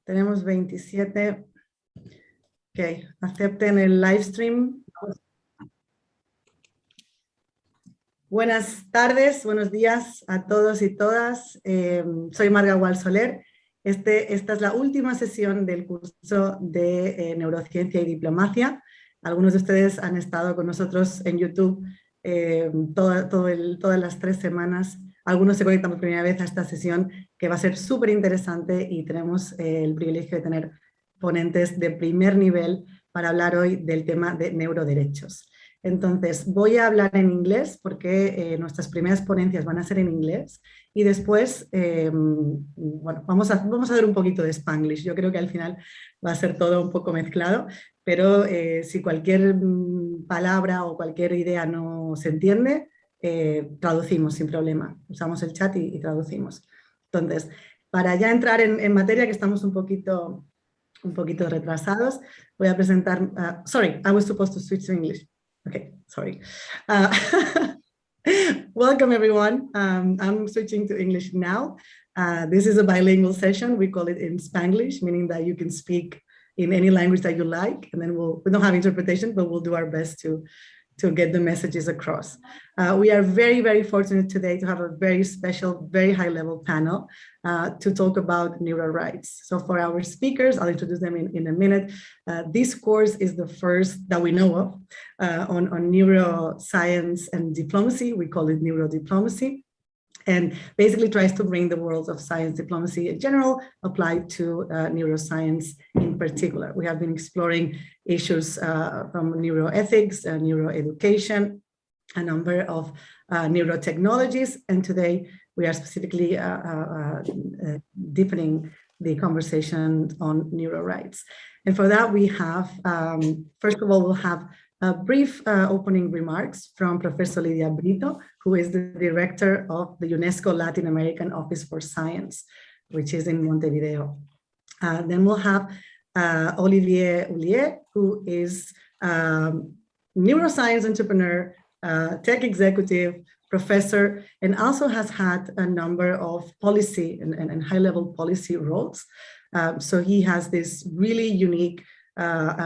Tenemos 27. Ok, acepten el live stream. Buenas tardes, buenos días a todos y todas. Soy Marga Gual-Soler. Esta es la última sesión del curso de Neurociencia y Diplomacia. Algunos de ustedes han estado con nosotros en YouTube todas las 3 semanas. Algunos se conectan por primera vez a esta sesión que va a ser súper interesante y tenemos el privilegio de tener ponentes de primer nivel para hablar hoy del tema de neuroderechos. Entonces, voy a hablar en inglés porque nuestras primeras ponencias van a ser en inglés y después, bueno, vamos a ver un poquito de Spanglish. Yo creo que al final va a ser todo un poco mezclado, pero si cualquier palabra o cualquier idea no se entiende, traducimos sin problema. Usamos el chat y traducimos. Entonces, para ya entrar en materia, que estamos un poquito retrasados, voy a presentar... sorry, I was supposed to switch to English. Okay, sorry. Welcome everyone. I'm switching to English now. This is a bilingual session. We call it in Spanglish, meaning that you can speak in any language that you like, and then we don't have interpretation, but we'll do our best to get the messages across. We are very, very fortunate today to have a very special, very high-level panel to talk about neuro rights. So for our speakers, I'll introduce them in a minute. This course is the first that we know of on neuroscience and diplomacy. We call it neurodiplomacy, and basically tries to bring the worlds of science diplomacy in general applied to neuroscience in particular. We have been exploring issues from neuroethics, neuroeducation, a number of neurotechnologies, and today we are specifically deepening the conversation on neuro rights. And for that we have, first of all, we'll have brief opening remarks from Professor Lidia Brito, who is the director of the UNESCO Latin American Office for Science, which is in Montevideo. Then we'll have Olivier Oulier, who is neuroscience entrepreneur, tech executive, professor, and also has had a number of policy and high-level policy roles. So he has this really unique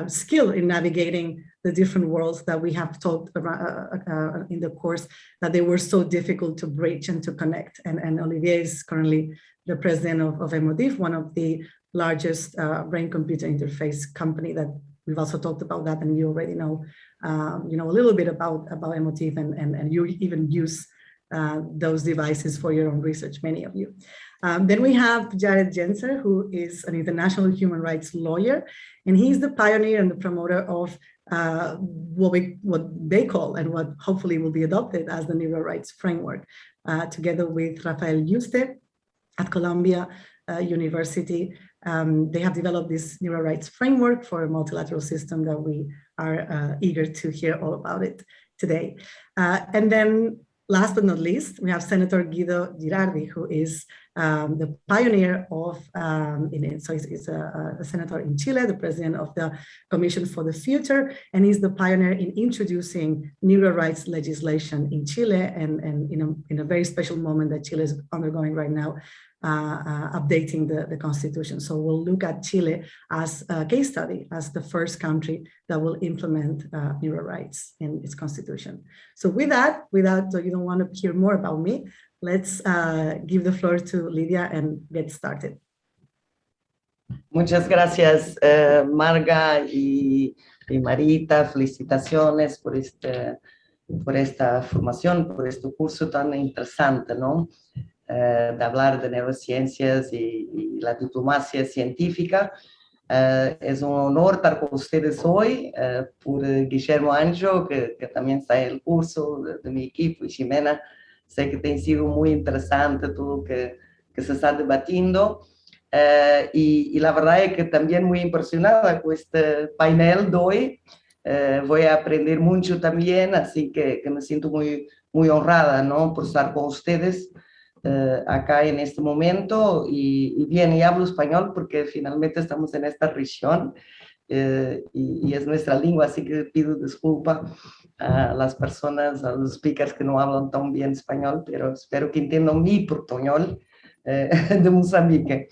skill in navigating the different worlds that we have talked about in the course, that they were so difficult to bridge and to connect. And Olivier is currently the president of Emotif, one of the largest brain-computer interface company that we've also talked about that, and you already know, a little bit about Emotif, and you even use those devices for your own research, many of you. Then we have Jared Genzer, who is an international human rights lawyer, and he's the pioneer and the promoter of what they call, and what hopefully will be adopted as, the neuro rights framework, together with Rafael Yuste at Columbia University. They have developed this neuro rights framework for a multilateral system that we are eager to hear all about it today. And then last but not least, we have Senator Guido Girardi, who is the pioneer of, so he's a senator in Chile, the president of the Commission for the Future, and he's the pioneer in introducing neuro rights legislation in Chile, and in a very special moment that Chile is undergoing right now, updating the constitution. So we'll look at Chile as a case study, as the first country that will implement neuro rights in its constitution. So with that, so you don't want to hear more about me, let's give the floor to Lidia and get started. Muchas gracias, Marga y Marita. Felicitaciones por esta formación, por este curso tan interesante, ¿no? De hablar de neurociencias y la diplomacia científica. Es un honor estar con ustedes hoy, por Guillermo Anjo, que también está en el curso de mi equipo, y Ximena. Sé que tem sido muy interesante todo que se está debatiendo, y la verdad es que también muy impresionada con este panel de hoy. Voy a aprender mucho también, así que me siento muy, muy honrada, ¿no?, por estar con ustedes acá en este momento. Y bien, y hablo español porque finalmente estamos en esta región, y es nuestra lengua, así que pido disculpas a las personas, a los speakers que no hablan tan bien español, pero espero que entiendan mi portuñol, de Mozambique.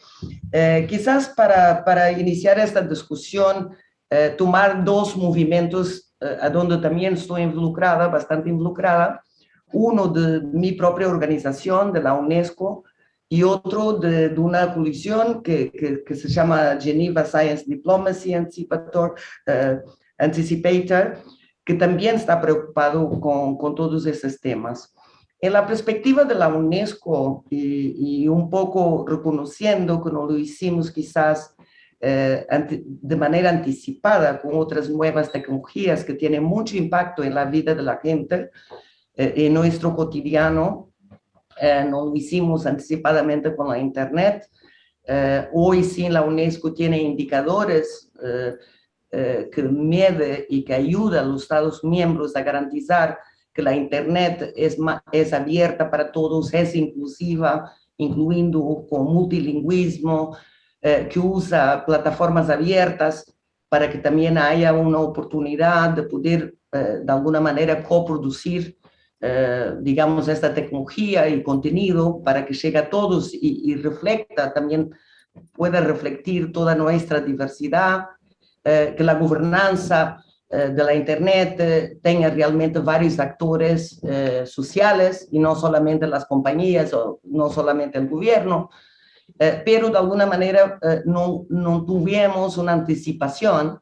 Quizás para iniciar esta discusión, tomar dos movimientos a donde también estoy involucrada, bastante involucrada, uno de mi propia organización, de la UNESCO, y otro de una coalición que se llama Geneva Science Diplomacy Anticipator, que también está preocupado con todos esos temas. En la perspectiva de la UNESCO y un poco reconociendo que no lo hicimos quizás de manera anticipada con otras nuevas tecnologías que tienen mucho impacto en la vida de la gente, en nuestro cotidiano, no lo hicimos anticipadamente con la Internet. Hoy sí la UNESCO tiene indicadores que mide y que ayuda a los Estados miembros a garantizar que la Internet es abierta para todos, es inclusiva, incluyendo con multilingüismo, que usa plataformas abiertas para que también haya una oportunidad de poder, de alguna manera, coproducir, digamos, esta tecnología y contenido para que llegue a todos y reflecta, también pueda reflectir toda nuestra diversidad, que la gobernanza de la Internet tenga realmente varios actores sociales y no solamente las compañías o no solamente el gobierno, pero de alguna manera no tuvimos una anticipación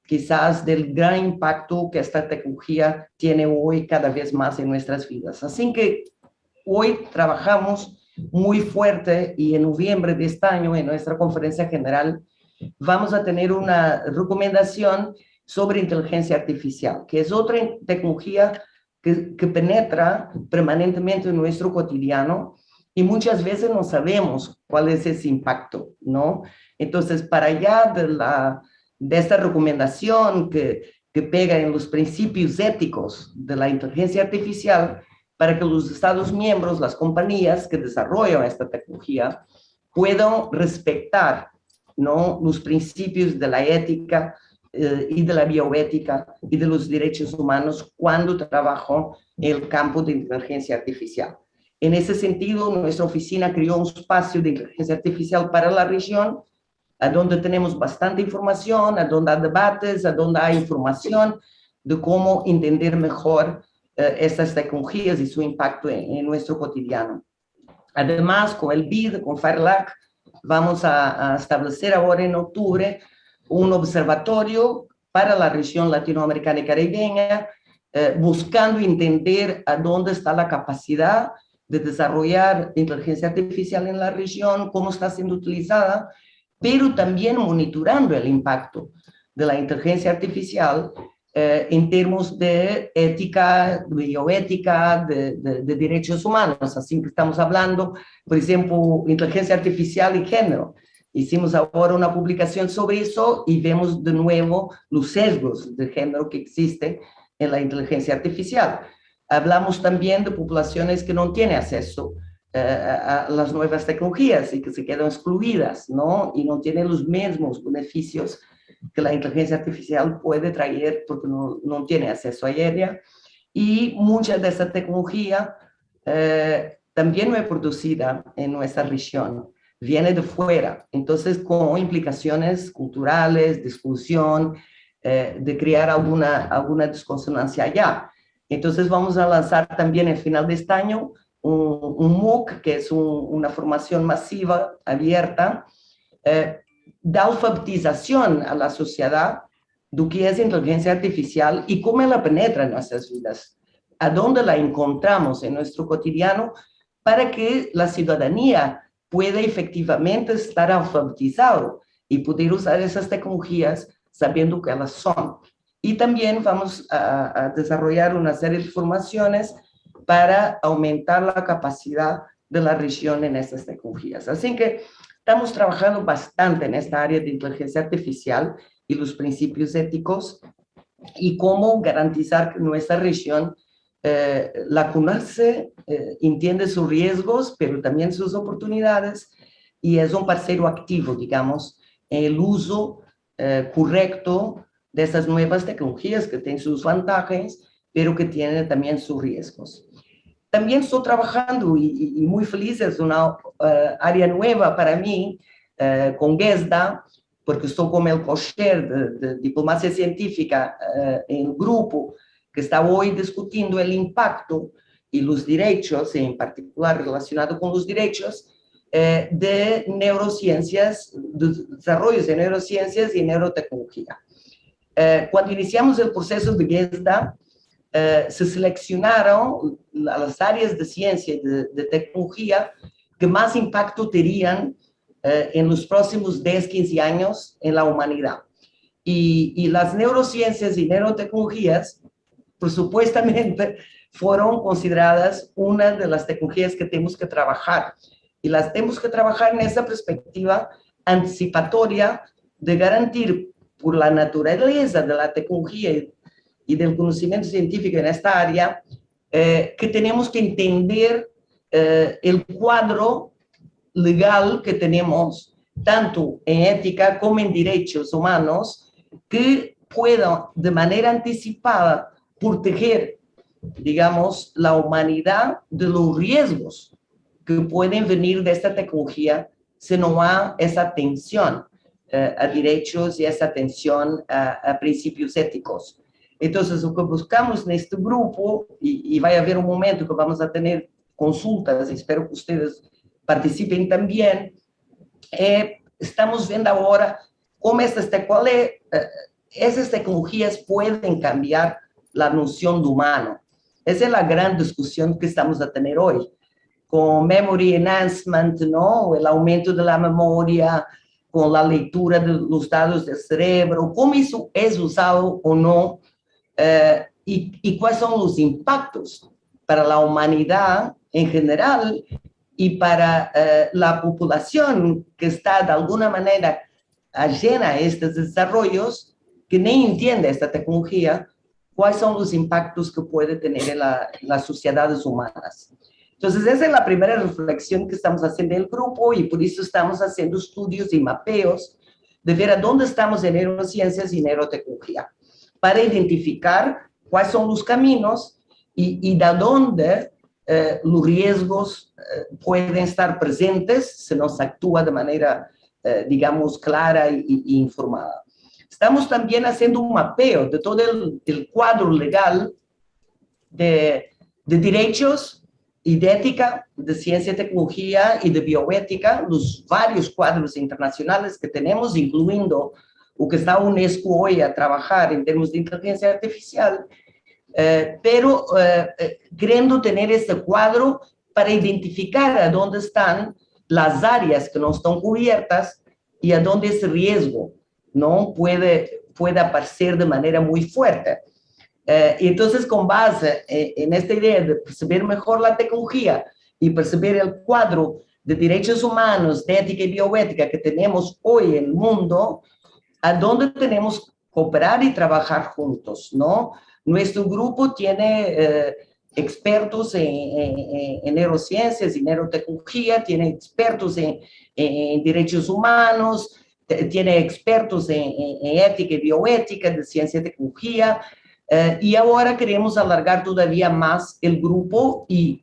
quizás del gran impacto que esta tecnología tiene hoy cada vez más en nuestras vidas. Así que hoy trabajamos muy fuerte y en noviembre de este año en nuestra conferencia general vamos a tener una recomendación sobre inteligencia artificial, que es otra tecnología que penetra permanentemente en nuestro cotidiano y muchas veces no sabemos cuál es ese impacto, ¿no? Entonces, para allá de esta recomendación que pega en los principios éticos de la inteligencia artificial, para que los Estados miembros, las compañías que desarrollan esta tecnología, puedan respetar, ¿no?, los principios de la ética y de la bioética y de los derechos humanos cuando trabajan en el campo de inteligencia artificial. En ese sentido, nuestra oficina creó un espacio de inteligencia artificial para la región, a donde tenemos bastante información, a donde hay debates, a donde hay información de cómo entender mejor estas tecnologías y su impacto en nuestro cotidiano. Además, con el BID, con FAIRLAC, vamos a establecer ahora en octubre un observatorio para la región latinoamericana y caribeña, buscando entender a dónde está la capacidad de desarrollar inteligencia artificial en la región, cómo está siendo utilizada, pero también monitorando el impacto de la inteligencia artificial en términos de ética, bioética, de derechos humanos. Así que estamos hablando, por ejemplo, inteligencia artificial y género. Hicimos ahora una publicación sobre eso y vemos de nuevo los sesgos de género que existen en la inteligencia artificial. Hablamos también de poblaciones que no tienen acceso a las nuevas tecnologías y que se quedan excluidas, ¿no? Y no tienen los mismos beneficios que la inteligencia artificial puede traer porque no tiene acceso a ella. Y mucha de esa tecnología también no es producida en nuestra región, viene de fuera, entonces con implicaciones culturales, de exclusión, de crear alguna disconsonancia allá. Entonces vamos a lanzar también al final de este año un MOOC, que es una formación masiva, abierta, de alfabetización a la sociedad de qué es inteligencia artificial y cómo la penetra en nuestras vidas, a dónde la encontramos en nuestro cotidiano, para que la ciudadanía pueda efectivamente estar alfabetizado y poder usar esas tecnologías sabiendo que elas son. Y también vamos a desarrollar una serie de formaciones para aumentar la capacidad de la región en estas tecnologías. Así que estamos trabajando bastante en esta área de inteligencia artificial y los principios éticos y cómo garantizar que nuestra región la conoce, entiende sus riesgos, pero también sus oportunidades y es un parcero activo, digamos, en el uso correcto de estas nuevas tecnologías que tienen sus ventajas, pero que tienen también sus riesgos. también estoy trabajando y muy feliz, es una área nueva para mí, con GESDA, porque estoy como el co-chair de Diplomacia Científica en el grupo que está hoy discutiendo el impacto y los derechos, en particular relacionado con los derechos, de neurociencias, de desarrollos de neurociencias y neurotecnología. Cuando iniciamos el proceso de GESDA, se seleccionaron las áreas de ciencia y de tecnología que más impacto tendrían en los próximos 10, 15 años en la humanidad. Y las neurociencias y neurotecnologías, pues, supuestamente, fueron consideradas una de las tecnologías que tenemos que trabajar. Y las tenemos que trabajar en esa perspectiva anticipatoria de garantir, por la naturaleza de la tecnología y del conocimiento científico en esta área, que tenemos que entender el cuadro legal que tenemos, tanto en ética como en derechos humanos, que pueda de manera anticipada proteger, digamos, la humanidad de los riesgos que pueden venir de esta tecnología si no hay esa atención a derechos y esa atención a principios éticos. Entonces, lo que buscamos en este grupo, y va a haber un momento que vamos a tener consultas, espero que ustedes participen también, estamos viendo ahora cómo esas tecnologías pueden cambiar la noción de humano. Esa es la gran discusión que estamos a tener hoy, con memory enhancement, ¿no? El aumento de la memoria, con la lectura de los datos del cerebro, cómo eso es usado o no, y cuáles son los impactos para la humanidad en general y para la población que está de alguna manera ajena a estos desarrollos, que ni entiende esta tecnología, cuáles son los impactos que puede tener en las sociedades humanas. Entonces, esa es la primera reflexión que estamos haciendo en el grupo, y por eso estamos haciendo estudios y mapeos de ver a dónde estamos en neurociencias y neurotecnología, para identificar cuáles son los caminos y de dónde los riesgos pueden estar presentes si no se actúa de manera, digamos, clara y informada. Estamos también haciendo un mapeo de todo el cuadro legal de derechos y de ética, de ciencia y tecnología y de bioética, los varios cuadros internacionales que tenemos, incluyendo o que está UNESCO hoy a trabajar en términos de inteligencia artificial, pero queriendo tener este cuadro para identificar a dónde están las áreas que no están cubiertas y a dónde ese riesgo no puede aparecer de manera muy fuerte. Y entonces, con base en esta idea de percibir mejor la tecnología y percibir el cuadro de derechos humanos, de ética y bioética que tenemos hoy en el mundo, a dónde tenemos que cooperar y trabajar juntos, ¿no? Nuestro grupo tiene expertos en neurociencias y neurotecnología, tiene expertos en derechos humanos, tiene expertos en ética y bioética, de ciencia y tecnología, y ahora queremos alargar todavía más el grupo y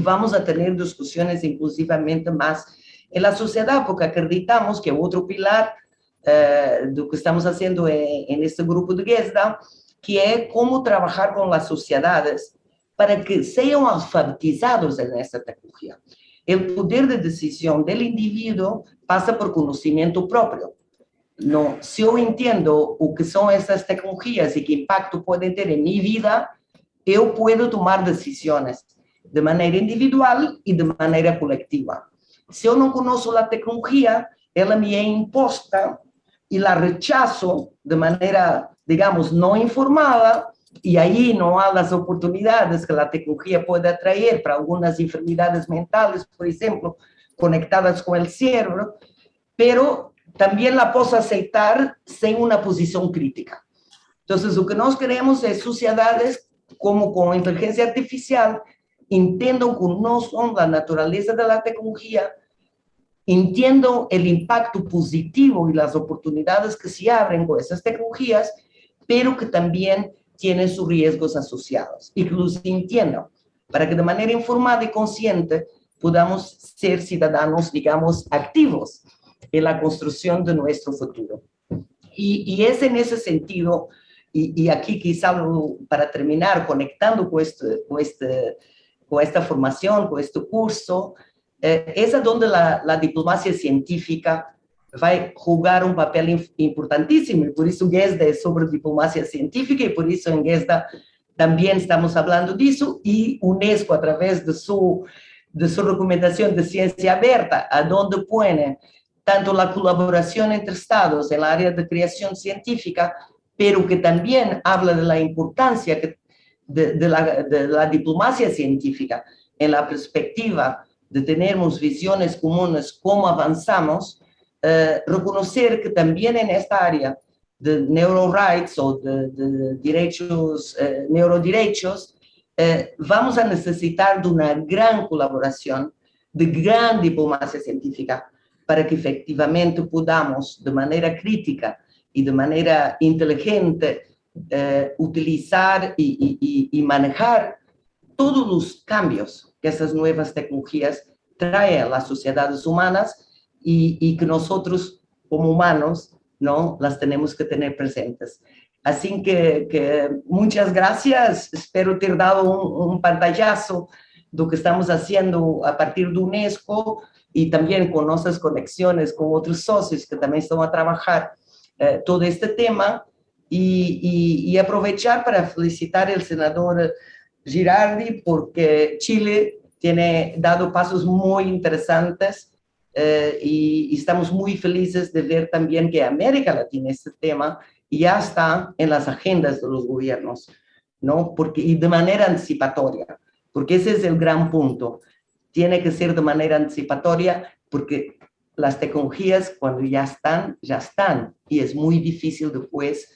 vamos a tener discusiones inclusivamente más en la sociedad, porque acreditamos que otro pilar de lo que estamos haciendo en este grupo de GESDA, que es cómo trabajar con las sociedades para que sean alfabetizados en esta tecnología. El poder de decisión del individuo pasa por conocimiento propio. No, si yo entiendo o que son estas tecnologías y qué impacto pueden tener en mi vida, yo puedo tomar decisiones de manera individual y de manera colectiva. Si yo no conozco la tecnología, ela me es imposta y la rechazo de manera, digamos, no informada, y ahí no hay las oportunidades que la tecnología puede traer para algunas enfermedades mentales, por ejemplo, conectadas con el cerebro, pero también la puedo aceptar sin una posición crítica. Entonces, lo que nos queremos es sociedades como con inteligencia artificial, entiendan, conozcan la naturaleza de la tecnología, entiendo el impacto positivo y las oportunidades que se abren con esas tecnologías, pero que también tienen sus riesgos asociados y que los entiendan. para que de manera informada y consciente podamos ser ciudadanos, digamos, activos en la construcción de nuestro futuro. Y es en ese sentido, y aquí quizá para terminar, conectando con esta formación, con este curso, es a donde la diplomacia científica vai jugar um papel importantíssimo, e por isso Genzer é sobre diplomacia científica, e por isso em Genzer também estamos falando disso, e Unesco, através de sua recomendação de ciência aberta, aonde põe tanto a colaboração entre Estados na área de criação científica, pero que também habla de la importância de la diplomacia científica en la perspectiva de tenermos visiones comunes, cómo avanzamos, reconocer que también en esta área de neurorights o de derechos, neuroderechos, vamos a necesitar de una gran colaboración, de gran diplomacia científica, para que efectivamente podamos, de manera crítica y de manera inteligente, utilizar y manejar todos los cambios que esas nuevas tecnologías traen a las sociedades humanas y que nosotros como humanos no las tenemos que tener presentes. Así que muchas gracias, espero ter dado un pantallazo de lo que estamos haciendo a partir de UNESCO y también con nuestras conexiones con otros socios que también están a trabajar todo este tema y aprovechar para felicitar al senador Girardi porque Chile tiene dado pasos muy interesantes y estamos muy felices de ver también que América Latina este tema ya está en las agendas de los gobiernos, ¿no? Y de manera anticipatoria, porque ese es el gran punto. Tiene que ser de manera anticipatoria porque las tecnologías cuando ya están y es muy difícil después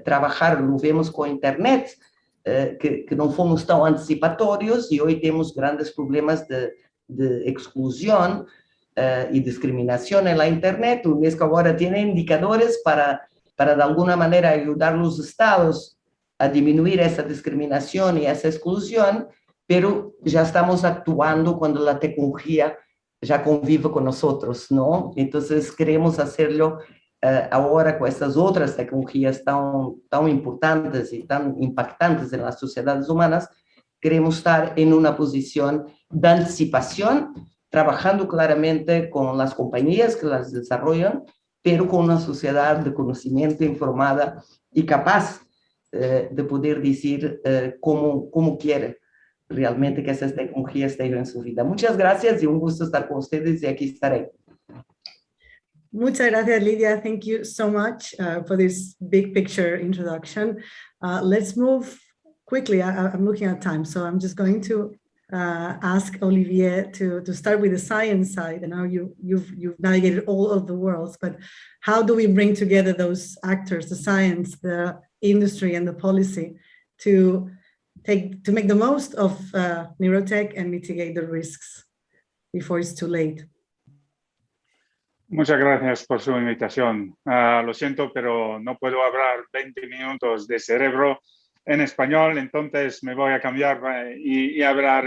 trabajar. Lo vemos con Internet, que no fomos tan anticipatorios y hoy tenemos grandes problemas de exclusión y discriminación en la Internet. UNESCO ahora tiene indicadores para de alguna manera ayudar a los estados a disminuir esa discriminación y esa exclusión, pero ya estamos actuando cuando la tecnología ya convive con nosotros, ¿no? Entonces queremos hacerlo ahora con estas otras tecnologías tan importantes y tan impactantes en las sociedades humanas. Queremos estar en una posición de anticipación, trabajando claramente con las compañías que las desarrollan, pero con una sociedad de conocimiento informada y capaz de poder decir cómo quiere realmente que esas tecnologías tengan en su vida. Muchas gracias y un gusto estar con ustedes y aquí estaré. Muchas gracias, Lidia. Thank you so much for this big picture introduction. Let's move quickly. I'm looking at time, so I'm just going to ask Olivier to start with the science side. And now you've navigated all of the worlds, but how do we bring together those actors, the science, the industry, and the policy to make the most of neurotech and mitigate the risks before it's too late? Muchas gracias por su invitación. Lo siento, pero no puedo hablar 20 minutos de cerebro en español, entonces me voy a cambiar y hablar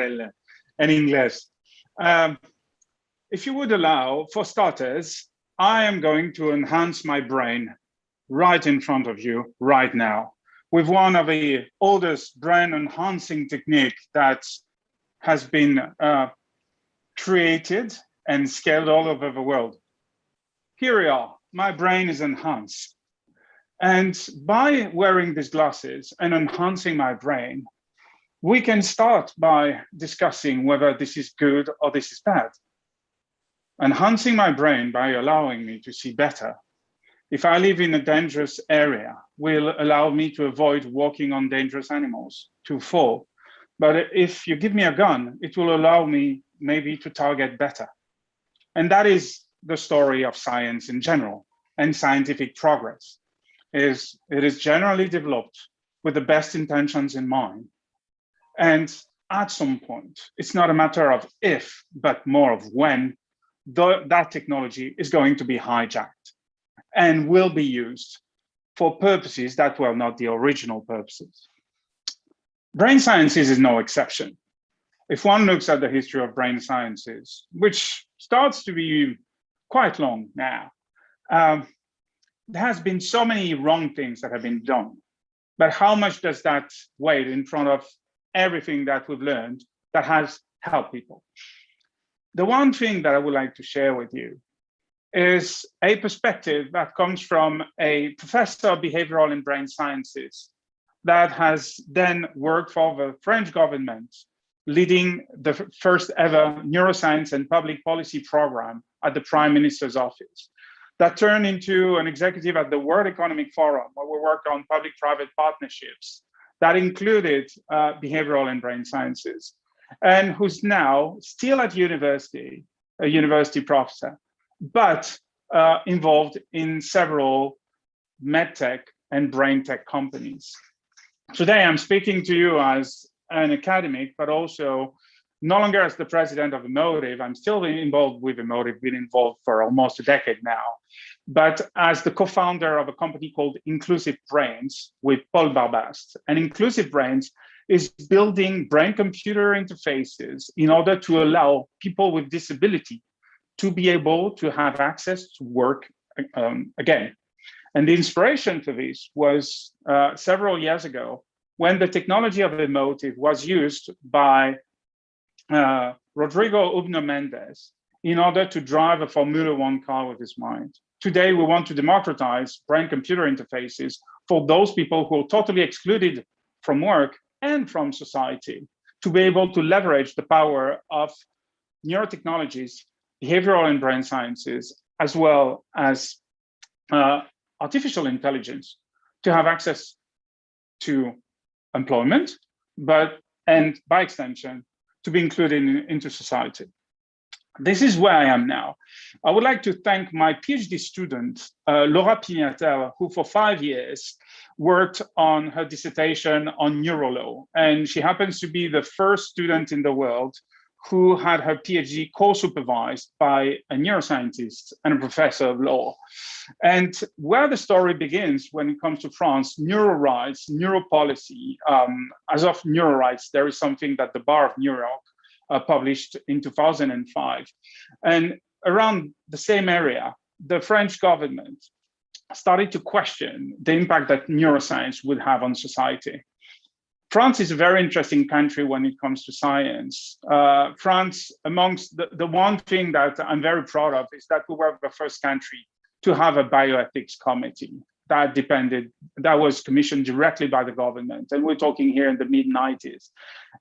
en inglés. If you would allow, for starters, I am going to enhance my brain right in front of you right now with one of the oldest brain enhancing technique that has been created and scaled all over the world. Here we are, my brain is enhanced. And by wearing these glasses and enhancing my brain, we can start by discussing whether this is good or this is bad. Enhancing my brain by allowing me to see better. If I live in a dangerous area, will allow me to avoid walking on dangerous animals, to fall. But if you give me a gun, it will allow me maybe to target better. And that is the story of science in general and scientific progress. It is generally developed with the best intentions in mind. And at some point, it's not a matter of if, but more of when that technology is going to be hijacked and will be used for purposes that were not the original purposes. Brain sciences is no exception. if one looks at the history of brain sciences, which starts to be quite long now, there has been so many wrong things that have been done. But how much does that weigh in front of everything that we've learned that has helped people? The one thing that I would like to share with you is a perspective that comes from a professor of behavioral and brain sciences that has then worked for the French government, leading the first ever neuroscience and public policy program at the Prime Minister's office. That turned into an executive at the World Economic Forum, where we worked on public-private partnerships that included behavioral and brain sciences, and who's now still at university, a university professor, but involved in several medtech and brain tech companies. Today, I'm speaking to you as an academic, but also no longer as the president of Emotive. I'm still involved with Emotive, been involved for almost a decade now, but as the co-founder of a company called Inclusive Brains with Paul Barbast. And Inclusive Brains is building brain-computer interfaces in order to allow people with disability to be able to have access to work again. And the inspiration for this was several years ago when the technology of Emotive was used by Rodrigo Ubno Mendes in order to drive a Formula One car with his mind. Today, we want to democratize brain-computer interfaces for those people who are totally excluded from work and from society to be able to leverage the power of neurotechnologies, behavioral and brain sciences, as well as artificial intelligence to have access to employment, and by extension, to be included into society. This is where I am now. I would like to thank my PhD student, Laura Pignatel, who for 5 years worked on her dissertation on neurolaw. And she happens to be the first student in the world who had her PhD co-supervised by a neuroscientist and a professor of law. And where the story begins when it comes to France, neuro rights, neuro policy, as of neuro rights, there is something that the Bar of New York published in 2005. And around the same area, the French government started to question the impact that neuroscience would have on society. France is a very interesting country when it comes to science. France, amongst the one thing that I'm very proud of is that we were the first country to have a bioethics committee that was commissioned directly by the government. And we're talking here in the mid-90s.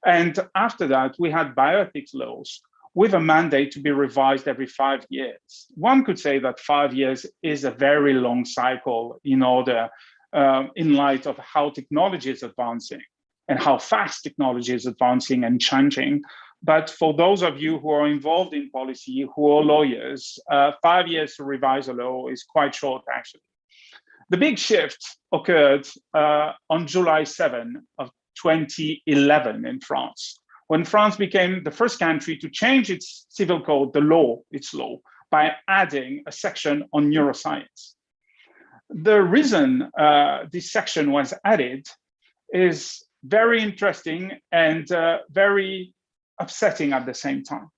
And after that, we had bioethics laws with a mandate to be revised every 5 years. One could say that 5 years is a very long cycle in order, in light of how technology is advancing and how fast technology is advancing and changing. But for those of you who are involved in policy, who are lawyers, 5 years to revise a law is quite short, actually. The big shift occurred on July 7 of 2011 in France, when France became the first country to change its civil code, its law, by adding a section on neuroscience. The reason this section was added is very interesting and very upsetting at the same time.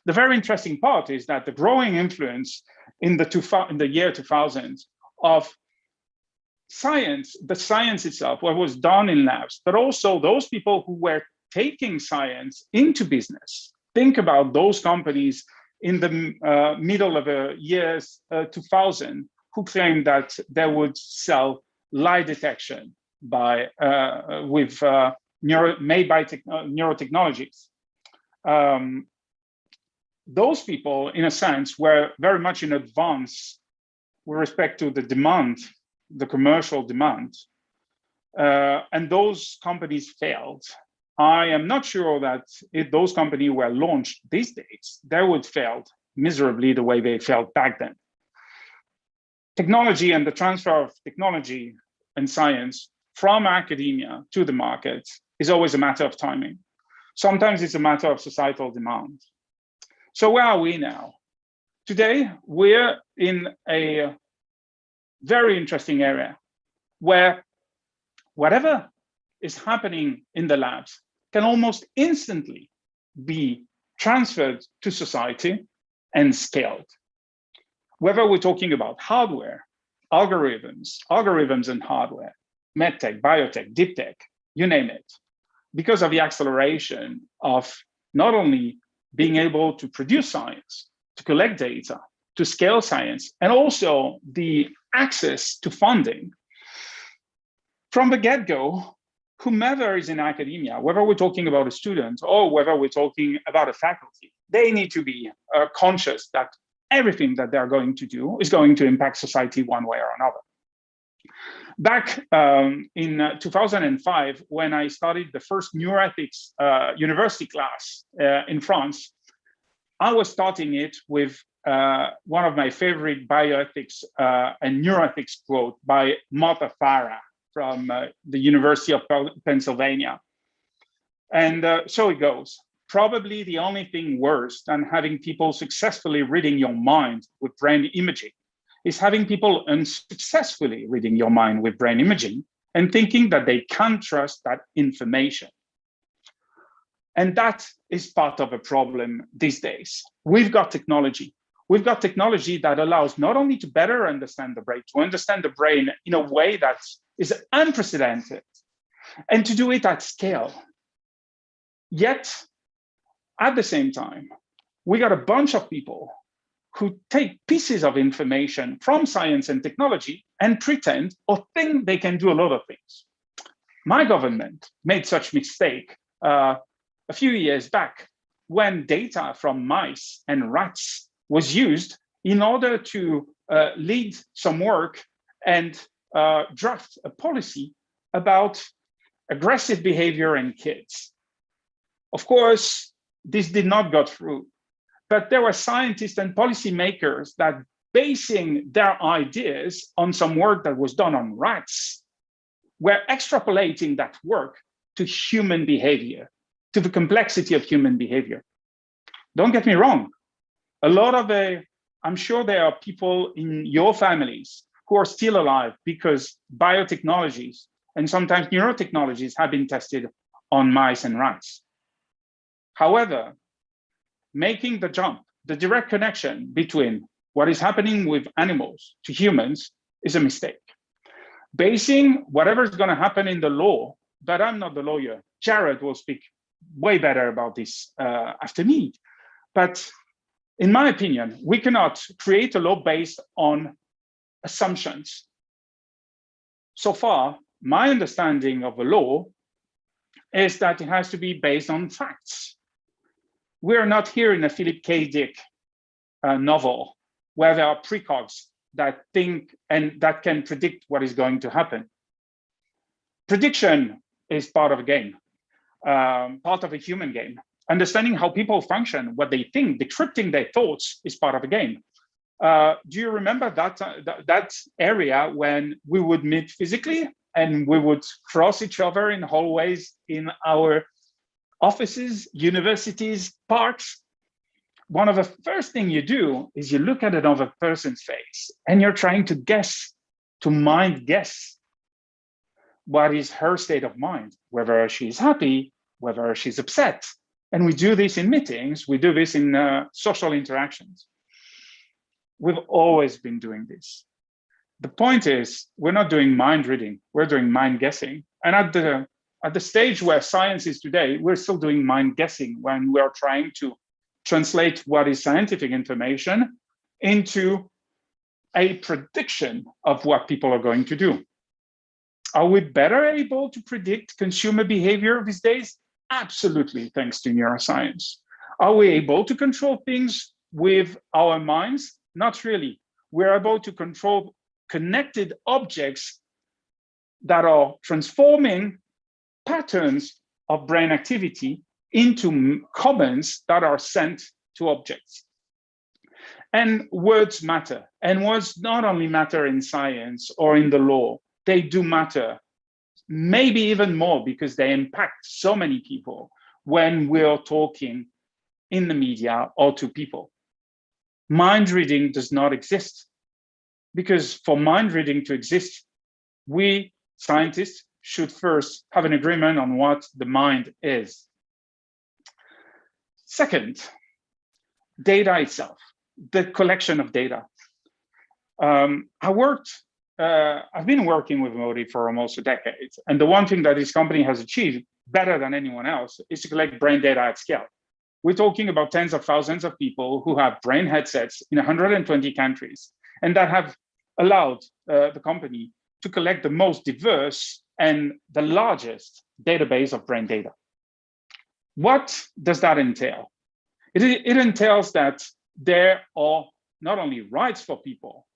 The very interesting part is that the growing influence in the year 2000 of science, the science itself, what was done in labs, but also those people who were taking science into business. Think about those companies in the middle of the years 2000 who claimed that they would sell lie detection made by neurotechnologies. Those people, in a sense, were very much in advance with respect to the demand, the commercial demand, and those companies failed. I am not sure that if those companies were launched these days, they would fail miserably the way they failed back then. Technology and the transfer of technology and science from academia to the market is always a matter of timing. Sometimes it's a matter of societal demand. So where are we now? Today, we're in a very interesting area where whatever is happening in the labs can almost instantly be transferred to society and scaled. Whether we're talking about hardware, algorithms and hardware, medtech, biotech, deep tech, you name it, because of the acceleration of not only being able to produce science, to collect data, to scale science, and also the access to funding. From the get-go, whomever is in academia, whether we're talking about a student or whether we're talking about a faculty, they need to be conscious that everything that they're going to do is going to impact society one way or another. Back in 2005, when I studied the first neuroethics university class in France, I was starting it with one of my favorite bioethics and neuroethics quote by Martha Farah from the University of Pennsylvania. And so it goes. Probably the only thing worse than having people successfully reading your mind with brain imaging is having people unsuccessfully reading your mind with brain imaging and thinking that they can't trust that information. And that is part of a problem these days. We've got technology. We've got technology that allows not only to better understand the brain, to understand the brain in a way that is unprecedented, and to do it at scale. Yet, at the same time, we got a bunch of people who take pieces of information from science and technology and pretend or think they can do a lot of things. My government made such mistake a few years back when data from mice and rats was used in order to lead some work and draft a policy about aggressive behavior in kids. Of course, this did not go through, but there were scientists and policymakers that, basing their ideas on some work that was done on rats, were extrapolating that work to human behavior, to the complexity of human behavior. Don't get me wrong. A lot of I'm sure there are people in your families who are still alive because biotechnologies and sometimes neurotechnologies have been tested on mice and rats. However, making the jump, the direct connection between what is happening with animals to humans is a mistake. Basing whatever is going to happen in the law, but I'm not the lawyer. Jared will speak way better about this after me. But in my opinion, we cannot create a law based on assumptions. So far, my understanding of the law is that it has to be based on facts. We're not here in a Philip K. Dick novel where there are precogs that think and that can predict what is going to happen. Prediction is part of a game, part of a human game. Understanding how people function, what they think, decrypting their thoughts is part of a game. Do you remember that area when we would meet physically and we would cross each other in hallways in our offices, universities, parks? One of the first things you do is you look at another person's face and you're trying to guess, to mind guess what is her state of mind, whether she's happy, whether she's upset. And we do this in meetings, we do this in social interactions. We've always been doing this. The point is, we're not doing mind reading, we're doing mind guessing. And at the stage where science is today, we're still doing mind guessing when we're trying to translate what is scientific information into a prediction of what people are going to do. Are we better able to predict consumer behavior these days? Absolutely, thanks to neuroscience. Are we able to control things with our minds? Not really. We're able to control connected objects that are transforming patterns of brain activity into comments that are sent to objects. And words matter. And words not only matter in science or in the law, they do matter, maybe even more because they impact so many people when we're talking in the media or to people. Mind reading does not exist because for mind reading to exist, we scientists should first have an agreement on what the mind is. Second, data itself, the collection of data. I've been working with Modi for almost a decade, and the one thing that this company has achieved better than anyone else is to collect brain data at scale. We're talking about tens of thousands of people who have brain headsets in 120 countries, and that have allowed the company to collect the most diverse and the largest database of brain data. What does that entail? It entails that there are not only rights for people,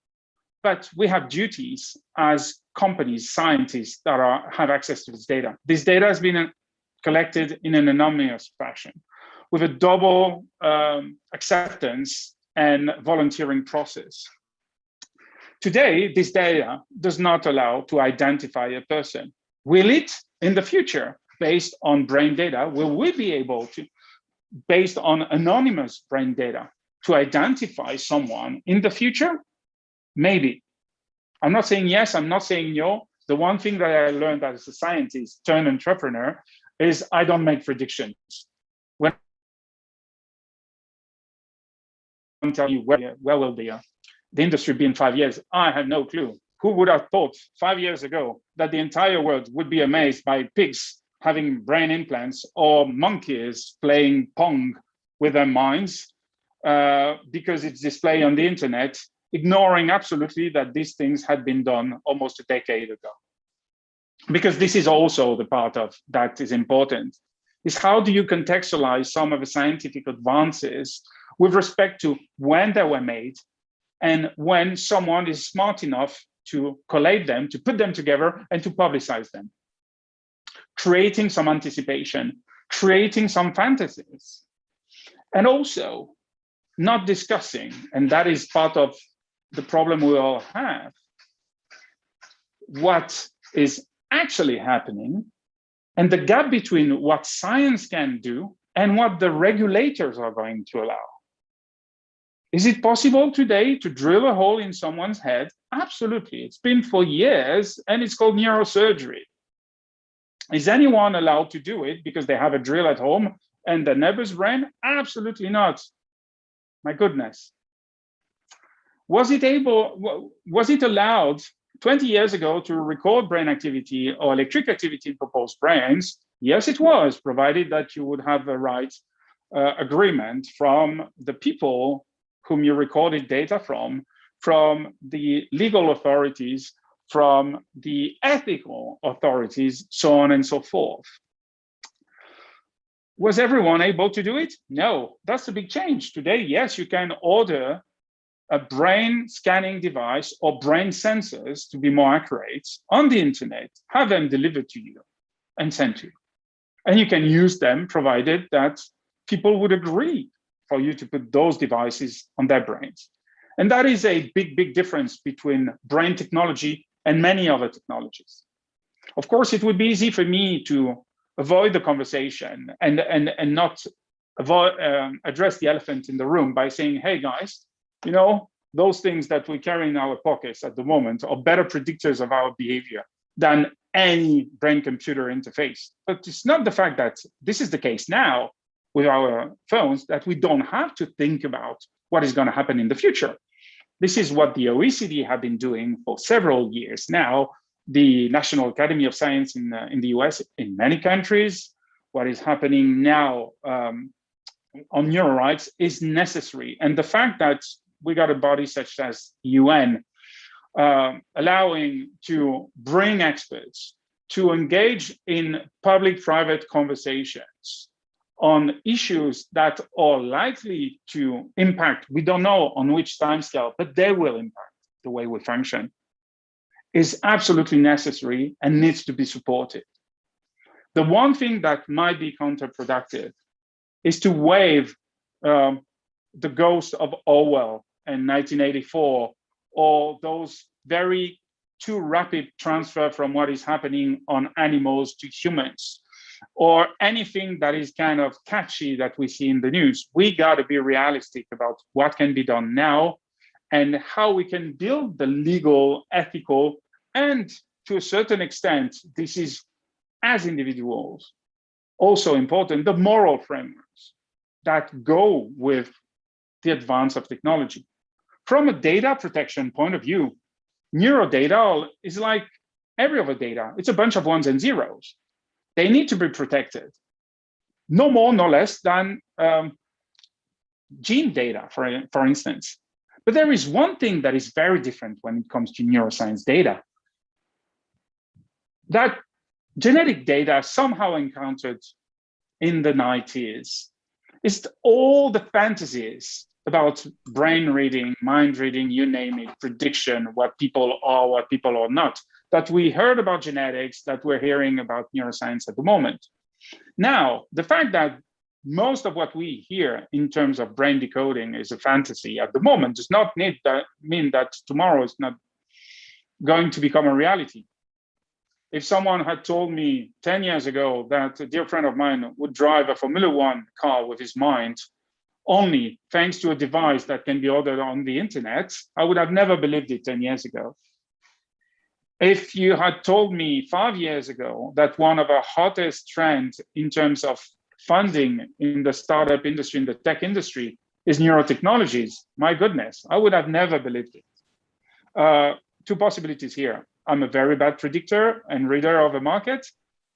but we have duties as companies, scientists that have access to this data. This data has been collected in an anonymous fashion with a double acceptance and volunteering process. Today, this data does not allow to identify a person. Will it in the future, based on brain data, will we be able to, based on anonymous brain data, to identify someone in the future? Maybe. I'm not saying yes, I'm not saying no. The one thing that I learned as a scientist turned entrepreneur is I don't make predictions. When I'm telling you where will the industry be in 5 years, I have no clue. Who would have thought 5 years ago that the entire world would be amazed by pigs having brain implants or monkeys playing Pong with their minds because it's displayed on the internet, ignoring absolutely that these things had been done almost a decade ago. Because this is also the part of that is important, is how do you contextualize some of the scientific advances with respect to when they were made and when someone is smart enough to collate them, to put them together and to publicize them. Creating some anticipation, creating some fantasies, and also not discussing, and that is part of the problem we all have, what is actually happening and the gap between what science can do and what the regulators are going to allow. Is it possible today to drill a hole in someone's head? Absolutely. It's been for years, and it's called neurosurgery. Is anyone allowed to do it because they have a drill at home and the neighbor's brain? Absolutely not. My goodness. Was it allowed 20 years ago to record brain activity or electric activity in people's brains? Yes, it was, provided that you would have a right agreement from the people whom you recorded data from the legal authorities, from the ethical authorities, so on and so forth. Was everyone able to do it? No, that's a big change. Today, yes, you can order a brain scanning device or brain sensors, to be more accurate, on the internet, have them delivered to you and sent to you. And you can use them provided that people would agree for you to put those devices on their brains. And that is a big, big difference between brain technology and many other technologies. Of course, it would be easy for me to avoid the conversation and not address the elephant in the room by saying, hey guys, you know, those things that we carry in our pockets at the moment are better predictors of our behavior than any brain-computer interface. But it's not the fact that this is the case now with our phones that we don't have to think about what is going to happen in the future. This is what the OECD have been doing for several years now. The National Academy of Science in the US, in many countries, what is happening now on neural rights is necessary. And the fact that we got a body such as UN allowing to bring experts to engage in public-private conversations on issues that are likely to impact, we don't know on which timescale, but they will impact the way we function, is absolutely necessary and needs to be supported. The one thing that might be counterproductive is to wave the ghost of Orwell in 1984, or those very too rapid transfer from what is happening on animals to humans, or anything that is kind of catchy that we see in the news. We got to be realistic about what can be done now and how we can build the legal, ethical, and to a certain extent, this is, as individuals, also important, the moral frameworks that go with the advance of technology. From a data protection point of view, neurodata is like every other data. It's a bunch of ones and zeros. They need to be protected. No more, no less than gene data, for instance. But there is one thing that is very different when it comes to neuroscience data. That genetic data somehow encountered in the 90s is all the fantasies about brain reading, mind reading, you name it, prediction, what people are, what people are not, that we heard about genetics, that we're hearing about neuroscience at the moment. Now, the fact that most of what we hear in terms of brain decoding is a fantasy at the moment does not mean that tomorrow is not going to become a reality. If someone had told me 10 years ago that a dear friend of mine would drive a Formula One car with his mind only thanks to a device that can be ordered on the internet, I would have never believed it 10 years ago. If you had told me 5 years ago that one of the hottest trends in terms of funding in the startup industry, in the tech industry, is neurotechnologies, my goodness, I would have never believed it. Two possibilities here. I'm a very bad predictor and reader of a market.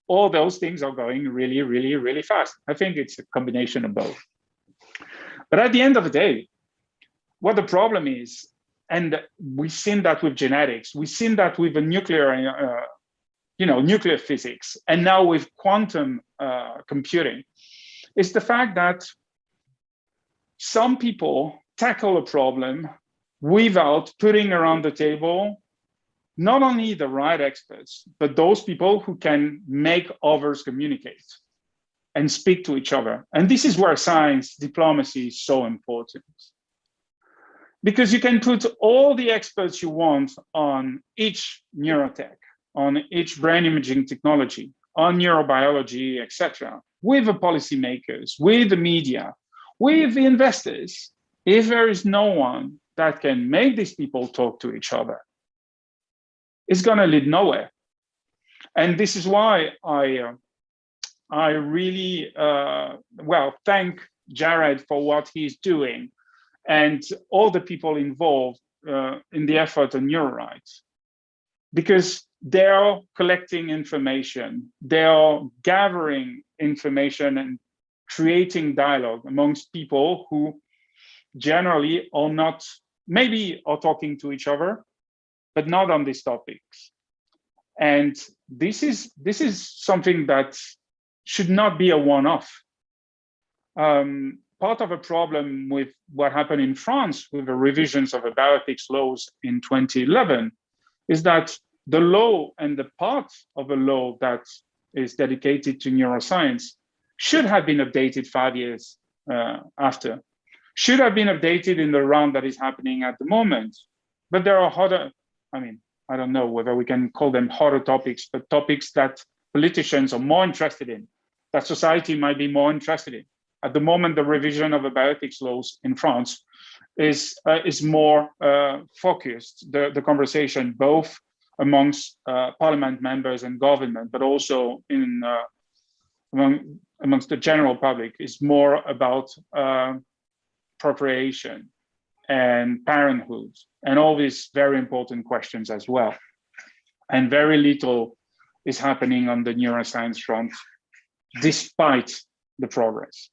All those things are going really, really, really fast. I think it's a combination of both. But at the end of the day, what the problem is, and we've seen that with genetics, we've seen that with the nuclear physics, and now with quantum computing, is the fact that some people tackle a problem without putting around the table not only the right experts, but those people who can make others communicate and speak to each other. And this is where science diplomacy is so important. Because you can put all the experts you want on each neurotech, on each brain imaging technology, on neurobiology, etc., with the policymakers, with the media, with the investors, if there is no one that can make these people talk to each other, it's going to lead nowhere. And this is why I really, thank Jared for what he's doing and all the people involved in the effort on neurorights, because they are collecting information, they are gathering information and creating dialogue amongst people who generally are not, maybe are talking to each other, but not on these topics. And this is something that should not be a one-off. Part of a problem with what happened in France with the revisions of the bioethics laws in 2011 is that the law and the part of the law that is dedicated to neuroscience should have been updated 5 years after, should have been updated in the round that is happening at the moment. But there are other, I don't know whether we can call them hotter topics, but topics that politicians are more interested in, that society might be more interested in. At the moment, the revision of the bioethics laws in France is more focused, the conversation both amongst parliament members and government, but also in amongst the general public, is more about procreation and parenthood and all these very important questions as well. And very little is happening on the neuroscience front, despite the progress.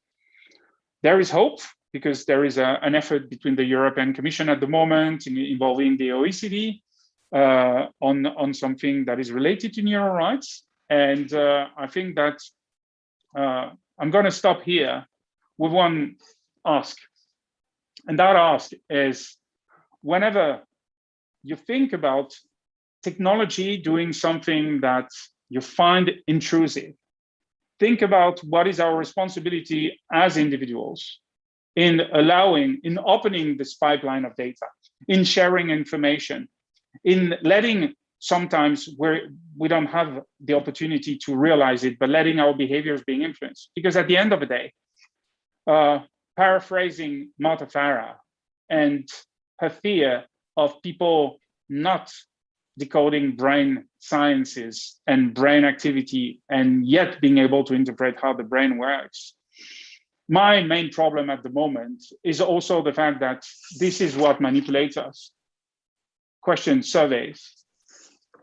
There is hope, because there is an effort between the European Commission at the moment involving the OECD on something that is related to neural rights. And I think that I'm going to stop here with one ask. And that ask is, whenever you think about technology doing something that you find intrusive, think about what is our responsibility as individuals in opening this pipeline of data, in sharing information, in letting, sometimes where we don't have the opportunity to realize it, but letting our behaviors being influenced. Because at the end of the day, paraphrasing Martha Farah and her fear of people not decoding brain sciences and brain activity and yet being able to interpret how the brain works. My main problem at the moment is also the fact that this is what manipulates us. Questions, surveys.